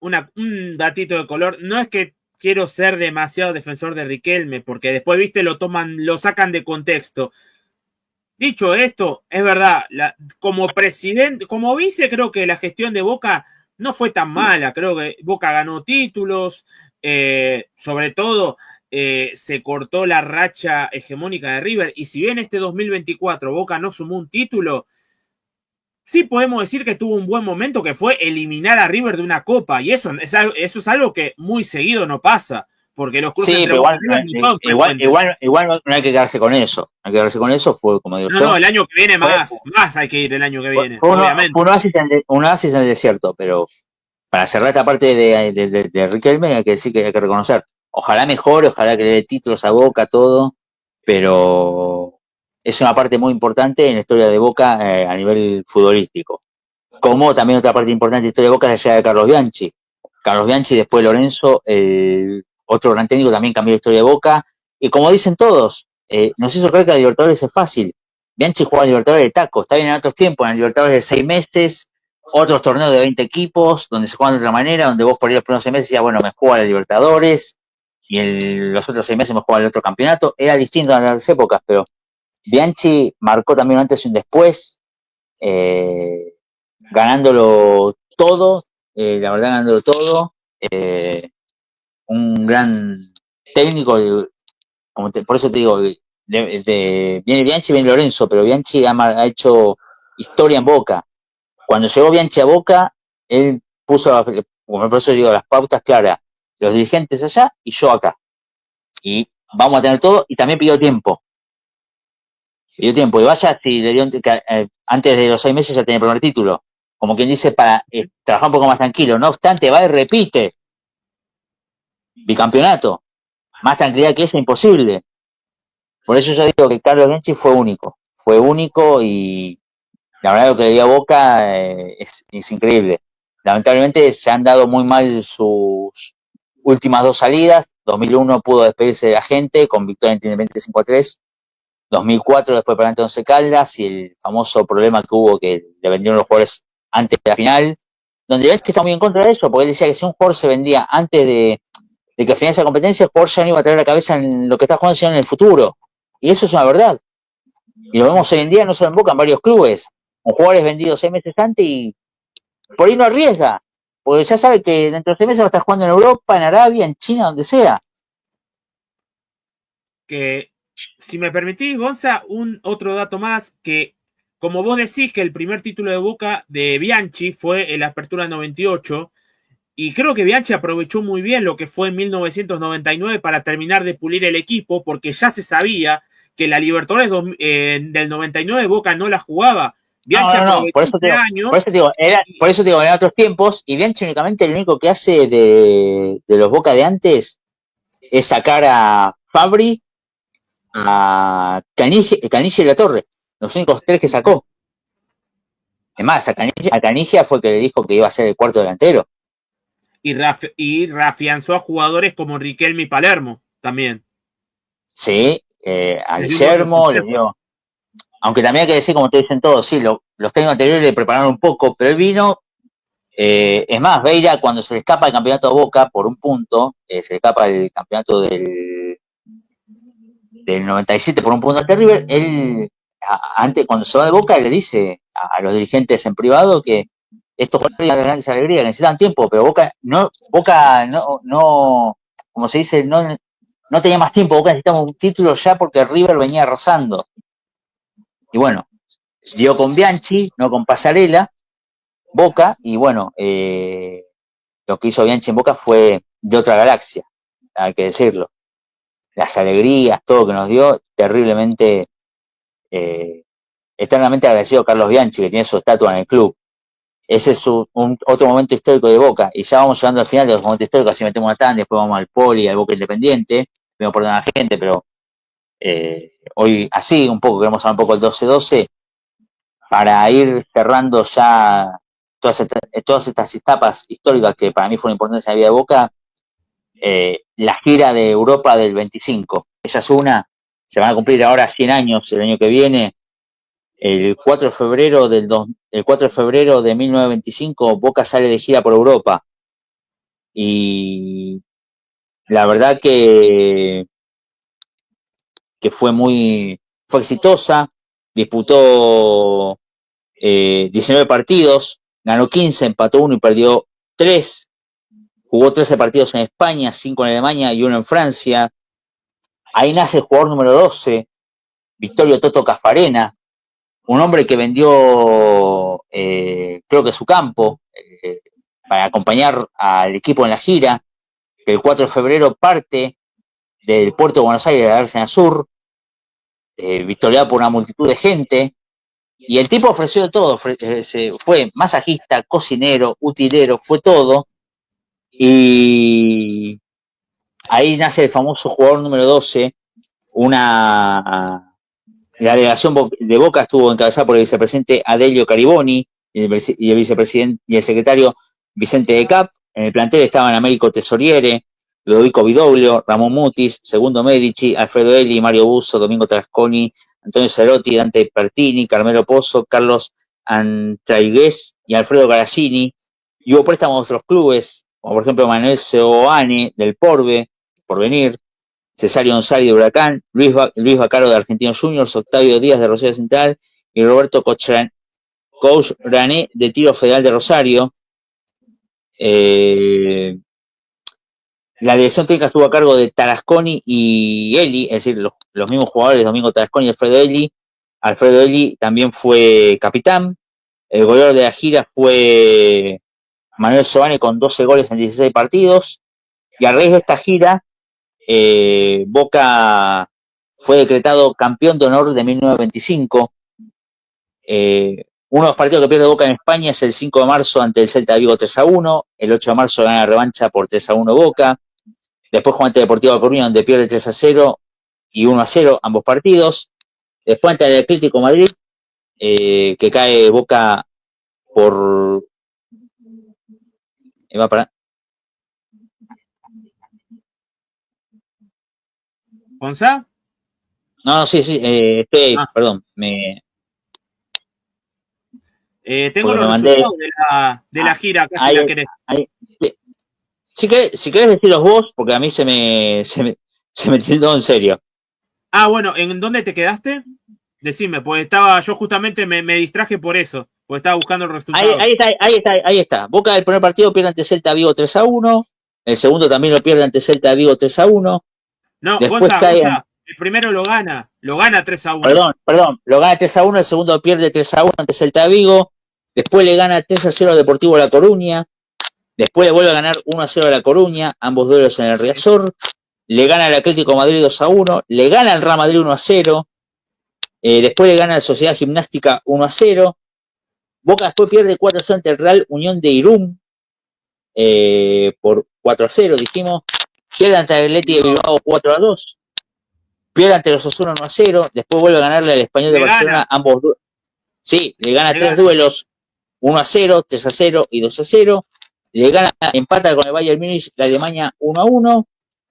Un datito de color, no es que quiero ser demasiado defensor de Riquelme, porque después, viste, lo sacan de contexto. Dicho esto, es verdad, como presidente, como vice, creo que la gestión de Boca no fue tan mala. Creo que Boca ganó títulos, sobre todo se cortó la racha hegemónica de River. Y si bien este 2024 Boca no sumó un título, sí podemos decir que tuvo un buen momento, que fue eliminar a River de una copa. Y eso es algo que muy seguido no pasa. Porque los cruces entre Boca y River igual no hay que quedarse con eso. No hay que quedarse con eso, fue como digo yo. No, el año que viene más hay que ir el año que viene, obviamente. Fue un oasis en el desierto, pero para cerrar esta parte de Riquelme hay que decir que hay que reconocer. Ojalá mejore, ojalá que le dé títulos a Boca, todo, pero es una parte muy importante en la historia de Boca a nivel futbolístico. Como también otra parte importante de la historia de Boca es la llegada de Carlos Bianchi. Carlos Bianchi, después Lorenzo, otro gran técnico, también cambió la historia de Boca. Y como dicen todos, nos hizo creer que la Libertadores es fácil. Bianchi juega a Libertadores de taco, está bien en otros tiempos, en Libertadores de 6 meses, otros torneos de 20 equipos, donde se juegan de otra manera, donde vos por ahí los primeros 6 meses decías, bueno, me juego a la Libertadores, y los otros 6 meses me juego al otro campeonato. Era distinto en las épocas, pero Bianchi marcó también un antes y un después, ganándolo todo, la verdad ganándolo todo, un gran técnico, por eso te digo, viene Bianchi y viene Lorenzo, pero Bianchi ha hecho historia en Boca. Cuando llegó Bianchi a Boca, él puso, por eso digo, las pautas claras, los dirigentes allá y yo acá. Y vamos a tener todo, y también pidió tiempo. Y vaya si le dio, antes de los 6 meses ya tenía el primer título. Como quien dice, para trabajar un poco más tranquilo. No obstante, va y repite. Bicampeonato. Más tranquilidad que esa, imposible. Por eso yo digo que Carlos Bianchi fue único y la verdad lo que le dio a Boca es increíble. Lamentablemente se han dado muy mal sus últimas 2 salidas. 2001 pudo despedirse de la gente con victoria Independiente 5-3. 2004 después para ante Once Caldas y el famoso problema que hubo que le vendieron los jugadores antes de la final, donde Bianchi está muy en contra de eso, porque él decía que si un jugador se vendía antes de que finalice la competencia, el jugador ya no iba a tener la cabeza en lo que está jugando, sino en el futuro. Y eso es una verdad. Y lo vemos hoy en día, no solo en Boca, en varios clubes. Un jugador es vendido 6 meses antes y por ahí no arriesga. Porque ya sabe que dentro de 6 meses va a estar jugando en Europa, en Arabia, en China, donde sea. Que, si me permitís, Gonza, otro dato más, que como vos decís que el primer título de Boca de Bianchi fue en la Apertura 98, y creo que Bianchi aprovechó muy bien lo que fue en 1999 para terminar de pulir el equipo, porque ya se sabía que la Libertadores del 99 Boca no la jugaba. Bianchi aprovechó por eso te digo, en otros tiempos, y Bianchi únicamente lo único que hace de los Boca de antes es sacar a Fabri, a Canigia y La Torre, los únicos 3 que sacó. Es más, a Canigia fue que le dijo que iba a ser el cuarto delantero. Y reafianzó a jugadores como Riquelme y Palermo también. Sí, a Guillermo le dio. Aunque también hay que decir, como te dicen todos, sí, los técnicos anteriores le prepararon un poco, pero él vino. Es más, Beira, cuando se le escapa el campeonato a Boca por un punto, se le escapa el campeonato del 97 por un punto ante River, él, antes, cuando se va de Boca, le dice a los dirigentes en privado que estos jugadores de grandes alegrías, necesitan tiempo, pero Boca no, como se dice, no tenía más tiempo, Boca necesitaba un título ya porque River venía arrasando. Y bueno, dio con Bianchi, no con Pasarela, Boca, y bueno, lo que hizo Bianchi en Boca fue de otra galaxia, hay que decirlo. Las alegrías, todo que nos dio, terriblemente, eternamente agradecido a Carlos Bianchi, que tiene su estatua en el club. Ese es otro momento histórico de Boca, y ya vamos llegando al final de los momentos históricos, así metemos una tanda, después vamos al Poli, al Boca Independiente, me perdón a la gente, pero hoy así un poco, queremos hablar un poco del 12-12, para ir cerrando ya todas estas etapas históricas que para mí fueron importantes en la vida de Boca. la gira de Europa del 25. Esa es una, se van a cumplir ahora 100 años el año que viene. El 4 de febrero el 4 de febrero de 1925, Boca sale de gira por Europa. Y la verdad que fue exitosa, disputó 19 partidos, ganó 15, empató 1 y perdió 3, jugó 13 partidos en España, 5 en Alemania y 1 en Francia. Ahí nace el jugador número 12, Vittorio Toto Caffarena, un hombre que vendió, creo que su campo, para acompañar al equipo en la gira, que el 4 de febrero parte del puerto de Buenos Aires de Arsenal Sur, victoriado por una multitud de gente, y el tipo ofreció de todo, fue masajista, cocinero, utilero, fue todo, y ahí nace el famoso jugador número 12, la delegación de Boca estuvo encabezada por el vicepresidente Adelio Cariboni y el vicepresidente y el secretario Vicente de Cap. En el plantel estaban Américo Tesoriere, Ludovico Vidoglio, Ramón Mutis, Segundo Medici, Alfredo Eli, Mario Busso, Domingo Trasconi, Antonio Cerotti, Dante Pertini, Carmelo Pozzo, Carlos Antraigués y Alfredo Garazzini. Y hubo préstamos de otros clubes, como por ejemplo Manuel Seoane del Porvenir, Cesario González de Huracán, Luis Bacaro de Argentinos Juniors, Octavio Díaz de Rosario Central y Roberto Cochrané de Tiro Federal de Rosario. La dirección técnica estuvo a cargo de Tarasconi y Eli, es decir, los mismos jugadores, Domingo Tarasconi y Alfredo Eli. Alfredo Eli también fue capitán. El goleador de la gira fue Manuel Soane con 12 goles en 16 partidos. Y a raíz de esta gira, Boca fue decretado campeón de honor de 1925. Uno de los partidos que pierde Boca en España es el 5 de marzo ante el Celta de Vigo 3-1. El 8 de marzo gana la revancha por 3-1 Boca. Después juega ante Deportivo La Coruña, donde pierde 3-0 y 1-0 ambos partidos. Después ante el Atlético Madrid, que cae Boca por... va para... ¿Gonzá? No, sí, estoy, perdón, tengo los resultados de la gira, acá si la querés. Si querés deciros vos, porque a mí se me tiró en serio. Bueno, ¿en dónde te quedaste? Decime, pues yo justamente me distraje por eso, porque estaba buscando el resultado. Ahí está. Boca del primer partido pierde ante Celta Vigo 3-1. El segundo también lo pierde ante Celta Vigo 3-1. No, después Gonza, el primero lo gana 3-1. Perdón, lo gana 3-1, el segundo pierde 3-1 ante Celta Vigo. Después le gana 3-0 al Deportivo La Coruña. Después le vuelve a ganar 1-0 a La Coruña, ambos duelos en el Riazor. Le gana al Atlético Madrid 2-1. Le gana al Real Madrid 1-0. Después le gana a la Sociedad Gimnástica 1-0. Boca después pierde 4-0 ante el Real Unión de Irún, por 4-0, dijimos. Pierde ante el Atleti de Bilbao 4-2. Pierde ante los Osasuna 1-0. Después vuelve a ganarle al Español de Barcelona, ambos duelos. Sí, le gana 3 duelos, 1-0, 3-0 y 2-0. Le gana, empata con el Bayern Múnich de Alemania 1-1.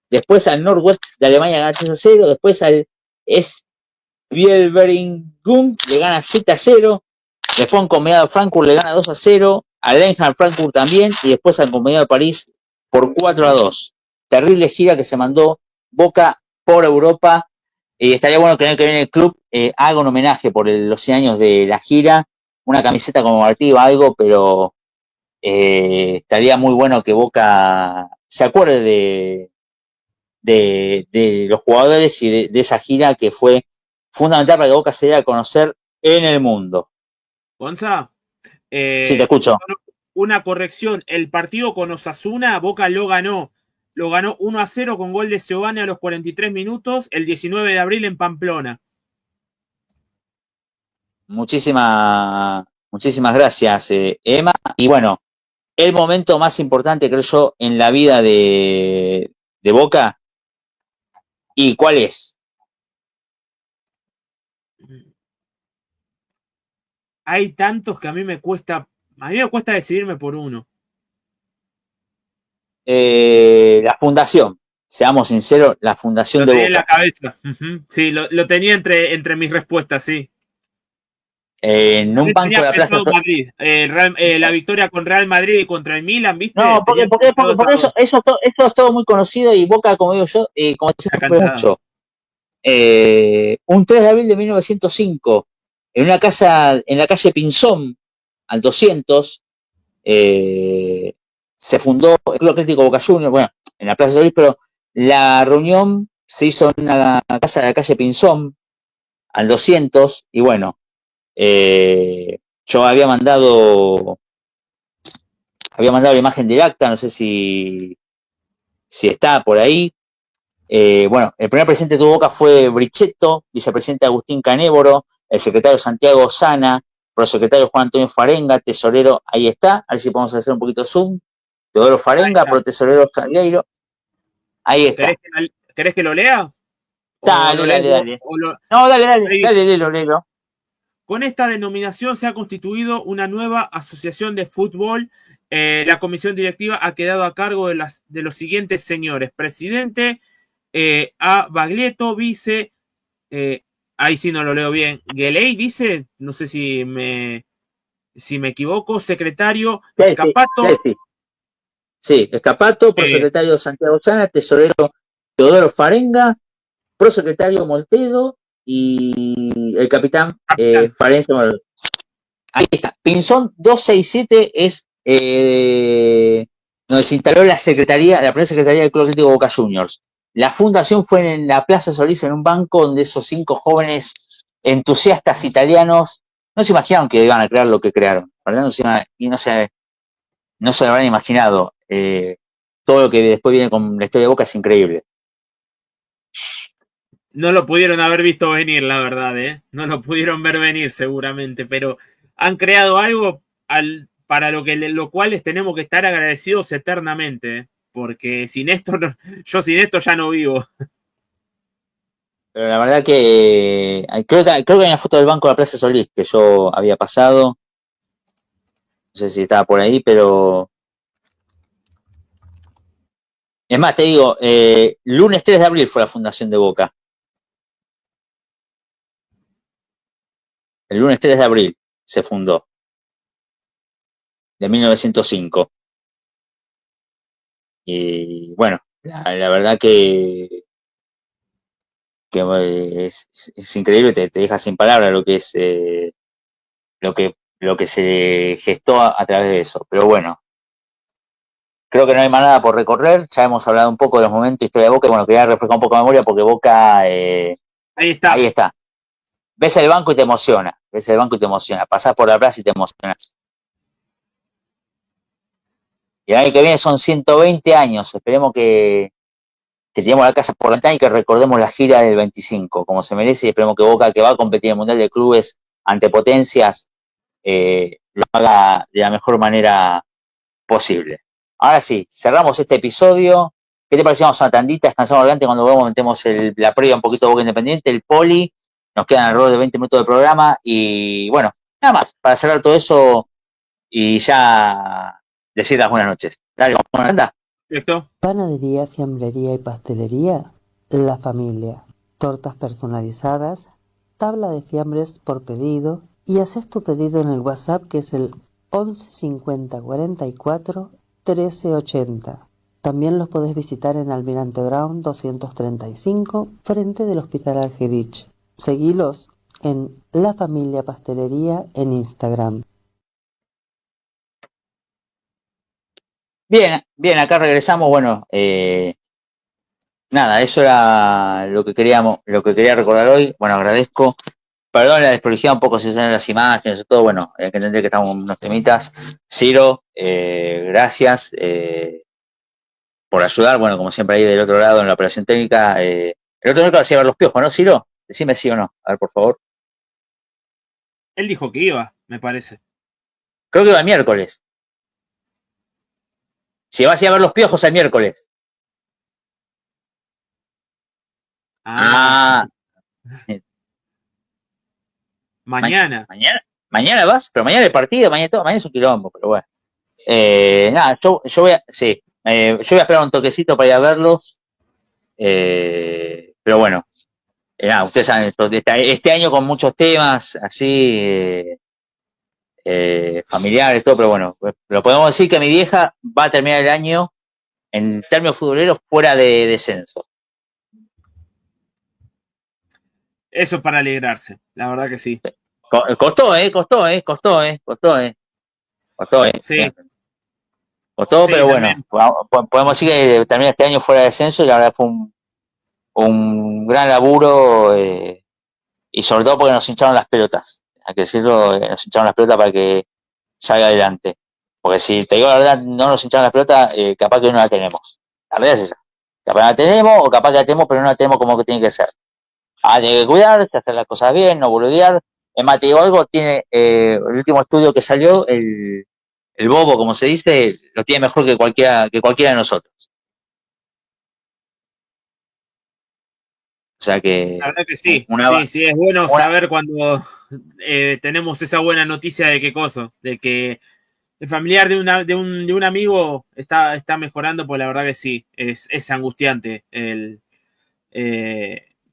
Después al Northwest de Alemania gana 3-0. Después al Spielbergum le gana 7-0. Después en Combinado Frankfurt le gana 2-0. Al Eintracht Frankfurt también. Y después al Combinado de París por 4-2. Terrible gira que se mandó Boca por Europa. Estaría bueno que en el que viene el club haga un homenaje por los 100 años de la gira. Una camiseta conmemorativa, algo, pero estaría muy bueno que Boca se acuerde de los jugadores y de esa gira que fue fundamental para que Boca se diera a conocer en el mundo. Gonza, sí, te escucho. Una corrección, el partido con Osasuna, Boca lo ganó 1-0 con gol de Seoane a los 43 minutos, el 19 de abril en Pamplona. Muchísimas gracias, Emma. Y bueno, el momento más importante, creo yo, en la vida de Boca. ¿Y cuál es? Hay tantos que a mí me cuesta decidirme por uno. la fundación, seamos sinceros, la fundación Lo de tenía en la Boca. cabeza. Sí, lo tenía entre mis respuestas, sí. En un También banco tenía de la Plaza. pensado Madrid. La victoria con Real Madrid y contra el Milan, ¿viste? No, porque, Tenía porque, pensado porque eso es todo muy conocido y Boca, como digo yo, como la decimos cantada. mucho. Un 3 de abril de 1905, en una casa en la calle Pinzón, al 200, se fundó el Club Atlético Boca Juniors, bueno, en la Plaza Solís, pero la reunión se hizo en una casa de la calle Pinzón, al 200, y bueno, yo había mandado la imagen del acta, no sé si está por ahí. Bueno, el primer presidente de Boca fue Brichetto, vicepresidente Agustín Canévoro, el secretario Santiago Sana, prosecretario Juan Antonio Farenga, tesorero, ahí está, a ver si podemos hacer un poquito zoom, Teodoro Farenga, pro tesorero Salgueiro, ahí está. ¿Querés que lo lea? ¿O lo Dale, lees dale, vos? dale. No, Ahí dice, dale, léelo. con esta denominación se ha constituido una nueva asociación de fútbol. La comisión directiva ha quedado a cargo de los siguientes señores. Presidente, A. Baglietto, vice, ahí sí no lo leo bien, Geley, dice, no sé si me equivoco, secretario, Escapato. Sí, Escapato, prosecretario Santiago Sana, tesorero Teodoro Farenga, prosecretario Moltedo y el capitán Farense. Ahí está. Pinzón 267 es donde se instaló la primera secretaría del Club Atlético Boca Juniors. La fundación fue en la Plaza Solís, en un banco donde esos 5 jóvenes entusiastas italianos no se imaginaron que iban a crear lo que crearon, ¿verdad? No se lo habrán imaginado. Todo lo que después viene con la historia de Boca es increíble. No lo pudieron haber visto venir, la verdad, ¿eh? No lo pudieron ver venir seguramente, pero han creado algo para lo cual les tenemos que estar agradecidos eternamente, ¿eh? Porque yo sin esto ya no vivo. Pero la verdad que creo que hay una foto del banco de la Plaza Solís que yo había pasado. No sé si estaba por ahí, pero es más, te digo, lunes 3 de abril fue la fundación de Boca. El lunes 3 de abril se fundó, de 1905. Y bueno, la verdad que es increíble, te deja sin palabras lo que es lo que se gestó a través de eso. Pero bueno, creo que no hay más nada por recorrer. Ya hemos hablado un poco de los momentos de historia de Boca. Y bueno, quería refrescar un poco la memoria porque Boca, Ahí está. ahí está. Ves el banco y te emociona. Pasás por la plaza y te emocionas. Y el año que viene son 120 años. Esperemos que tiremos la casa por la ventana y que recordemos la gira del 25, como se merece. Y esperemos que Boca, que va a competir en el Mundial de Clubes ante potencias, lo haga de la mejor manera posible. Ahora sí, cerramos este episodio. ¿Qué te pareció? Vamos a una tandita, descansamos adelante cuando vemos, metemos la previa un poquito de Boca Independiente, el poli, nos quedan alrededor de 20 minutos de programa y bueno, nada más, para cerrar todo eso y ya decir las buenas noches. Dale, vamos a una tanda. ¿Listo? Panadería, fiambrería y pastelería, La Familia. Tortas personalizadas, tabla de fiambres por pedido y haces tu pedido en el WhatsApp que es el 11 50 44 13 80. También los podés visitar en Almirante Brown 235, frente del Hospital Algerich. Seguilos en La Familia Pastelería en Instagram. Bien, acá regresamos. Bueno, nada, eso era lo que quería recordar hoy. Bueno, agradezco. Perdón la desprolijidad un poco si se ven las imágenes y todo. Bueno, hay que entender que estamos en unos temitas. Ciro, gracias por ayudar. Bueno, como siempre ahí del otro lado en la operación técnica. El otro miércoles hacía ver los piojos, ¿no, Ciro? Decime sí o no. A ver, por favor. Él dijo que iba, me parece. Creo que iba el miércoles. Si vas a ir a ver los piojos el miércoles. Ah. Mañana. Mañana vas, pero mañana el partido, mañana todo, mañana es un quilombo, pero bueno. Nada, yo voy a, sí, yo voy a esperar un toquecito para ir a verlos, pero bueno, nada, ustedes saben, este año con muchos temas así familiares, todo, pero bueno, lo podemos decir que mi vieja va a terminar el año en términos futboleros fuera de descenso. Eso es para alegrarse, la verdad que sí. Costó. Sí. Costó, Sí, pero bueno, también. podemos decir que termina este año fuera de descenso y la verdad fue un gran laburo y sobre todo porque nos hincharon las pelotas, hay que decirlo, nos hincharon las pelotas para que salga adelante. Porque si te digo la verdad, no nos hincharon las pelotas, capaz que no la tenemos. La verdad es esa. Capaz la tenemos o capaz que la tenemos, pero no la tenemos como que tiene que ser. Tiene que cuidarse, hacer las cosas bien, no boludear. Es más, te digo algo, tiene el último estudio que salió, el bobo, como se dice, lo tiene mejor que cualquiera de nosotros. O sea que La verdad que sí, una, sí, es bueno saber cuando tenemos esa buena noticia de qué cosa, de que el familiar de un amigo está mejorando, pues la verdad que sí, es angustiante el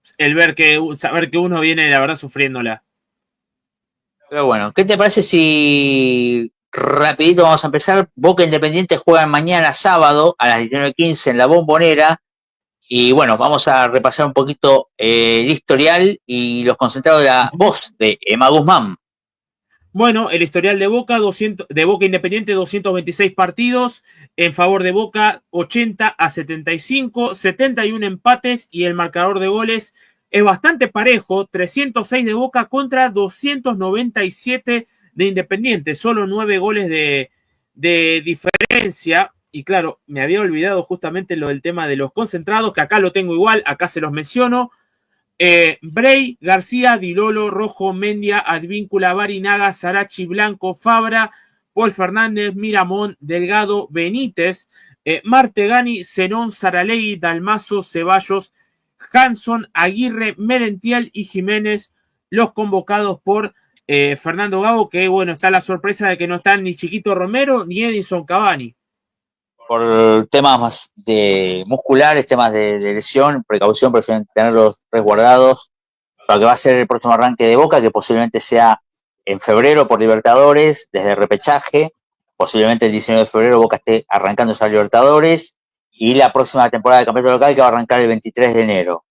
saber que uno viene, la verdad, sufriéndola. Pero bueno, ¿qué te parece si rapidito vamos a empezar? Boca Independiente juega mañana sábado a las 19:15 en la Bombonera. Y bueno, vamos a repasar un poquito el historial y los concentrados de la voz de Emma Guzmán. Bueno, el historial de Boca, de Boca Independiente, 226 partidos, en favor de Boca 80-75, 71 empates y el marcador de goles es bastante parejo, 306 de Boca contra 297 de Independiente, solo 9 goles de diferencia. Y claro, me había olvidado justamente lo del tema de los concentrados, que acá lo tengo igual, acá se los menciono. Bray, García, Dilolo, Rojo, Mendia, Advíncula, Barinaga, Sarachi, Blanco, Fabra, Paul Fernández, Miramón, Delgado, Benítez, Martegani, Zenón, Saralegui, Dalmazo, Ceballos, Hanson, Aguirre, Merentiel y Jiménez, los convocados por Fernando Gago, que bueno, está la sorpresa de que no están ni Chiquito Romero ni Edinson Cavani. Por temas de musculares, temas de lesión, precaución, prefieren tenerlos resguardados para que va a ser el próximo arranque de Boca, que posiblemente sea en febrero por Libertadores, desde repechaje, posiblemente el 19 de febrero Boca esté arrancando esa Libertadores, y la próxima temporada de campeonato local que va a arrancar el 23 de enero.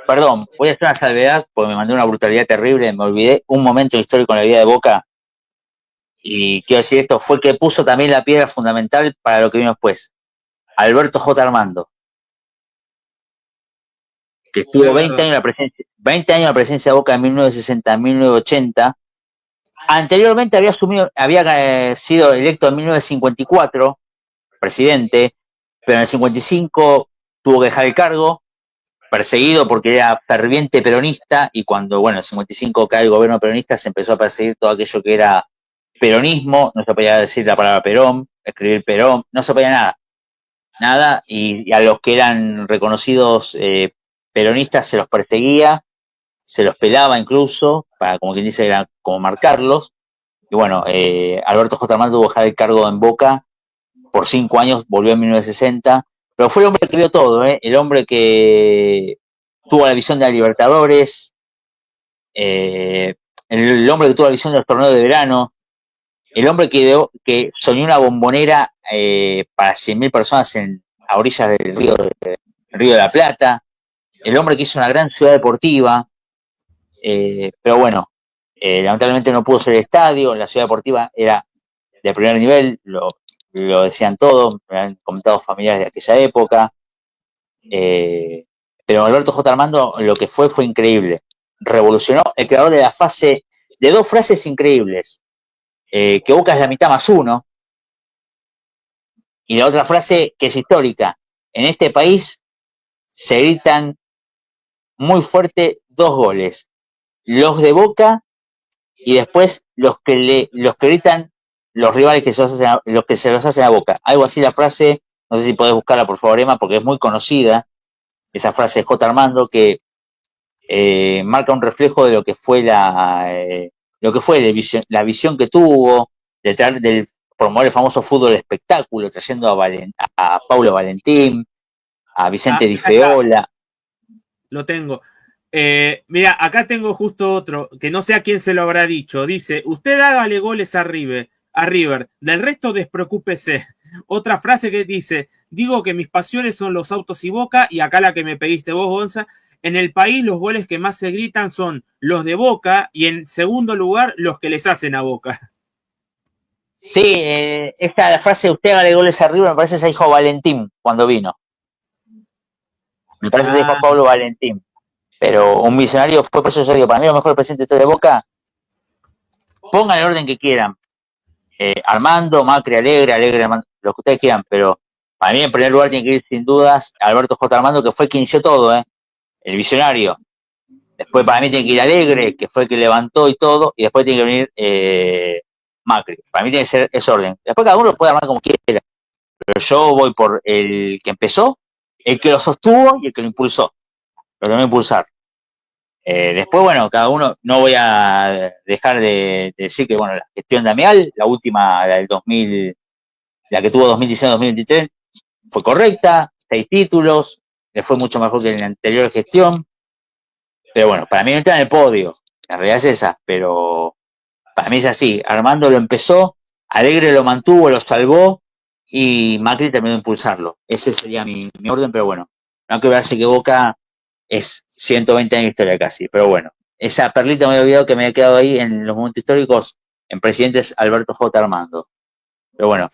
Perdón, voy a hacer una salvedad porque me mandé una brutalidad terrible, me olvidé un momento histórico en la vida de Boca, y quiero decir esto, fue el que puso también la piedra fundamental para lo que vino después. Alberto J. Armando, que estuvo 20 años en la presencia de Boca en 1960, 1980. Anteriormente había sido electo en 1954 presidente, pero en el 55 tuvo que dejar el cargo, perseguido porque era ferviente peronista, y cuando, bueno, en el 55 cae el gobierno peronista, se empezó a perseguir todo aquello que era peronismo, no se podía decir la palabra Perón, escribir Perón, no se podía nada, y a los que eran reconocidos peronistas se los perseguía, se los pelaba incluso, para, como quien dice, era como marcarlos. Y bueno, Alberto J. Armando tuvo que dejar el cargo en Boca por 5 años, volvió en 1960, pero fue el hombre que vio todo, el hombre que tuvo la visión de la Libertadores, el hombre que tuvo la visión de los torneos de verano, el hombre que soñó una bombonera para 100.000 personas a orillas del río de la Plata, el hombre que hizo una gran ciudad deportiva, pero bueno, lamentablemente no pudo ser el estadio, la ciudad deportiva era de primer nivel, lo decían todos, me han comentado familiares de aquella época, pero Alberto J. Armando lo que fue increíble, revolucionó, el creador de la fase, de dos frases increíbles, que Boca es la mitad más uno, y la otra frase que es histórica, en este país se gritan muy fuerte dos goles, los de Boca y después los que gritan los rivales los que se los hacen a Boca. Algo así la frase, no sé si podés buscarla por favor, Emma, porque es muy conocida, esa frase de J. Armando que marca un reflejo de lo que fue la visión que tuvo, del promover el famoso fútbol espectáculo, trayendo a Paulo Valentín, a Vicente Di Feola. Lo tengo. Mira, acá tengo justo otro, que no sé a quién se lo habrá dicho. Dice, usted hágale goles a River, del resto despreocúpese. Otra frase que dice, digo que mis pasiones son los autos y Boca, y acá la que me pediste vos, Gonza, en el país los goles que más se gritan son los de Boca, y en segundo lugar, los que les hacen a Boca. Sí, esta frase, usted hágale goles a River, me parece que se dijo Valentín cuando vino. Me parece que dijo Pablo Valentín. Pero un visionario fue, por eso yo digo, para mí lo mejor presidente de historia de Boca, pongan el orden que quieran. Armando, Macri, Alegre, Armando, lo que ustedes quieran, pero para mí en primer lugar tiene que ir sin dudas Alberto J. Armando, que fue quien inició todo, el visionario. Después para mí tiene que ir Alegre, que fue el que levantó y todo, y después tiene que venir Macri. Para mí tiene que ser ese orden. Después cada uno lo puede armar como quiera, pero yo voy por el que empezó, el que lo sostuvo y el que lo impulsó. Lo tengo que impulsar. Después, bueno, cada uno, no voy a dejar de decir que, bueno, la gestión de Amial, la última, la del 2000, la que tuvo 2019-2023, fue correcta, 6 títulos, le fue mucho mejor que en la anterior gestión, pero bueno, para mí no está en el podio, la realidad es esa, pero para mí es así, Armando lo empezó, Alegre lo mantuvo, lo salvó, y Macri terminó de impulsarlo. Ese sería mi orden, pero bueno, no hay que verse que Boca es 120 años de historia casi, pero bueno, esa perlita me había olvidado que me había quedado ahí en los momentos históricos, en presidentes Alberto J. Armando. Pero bueno,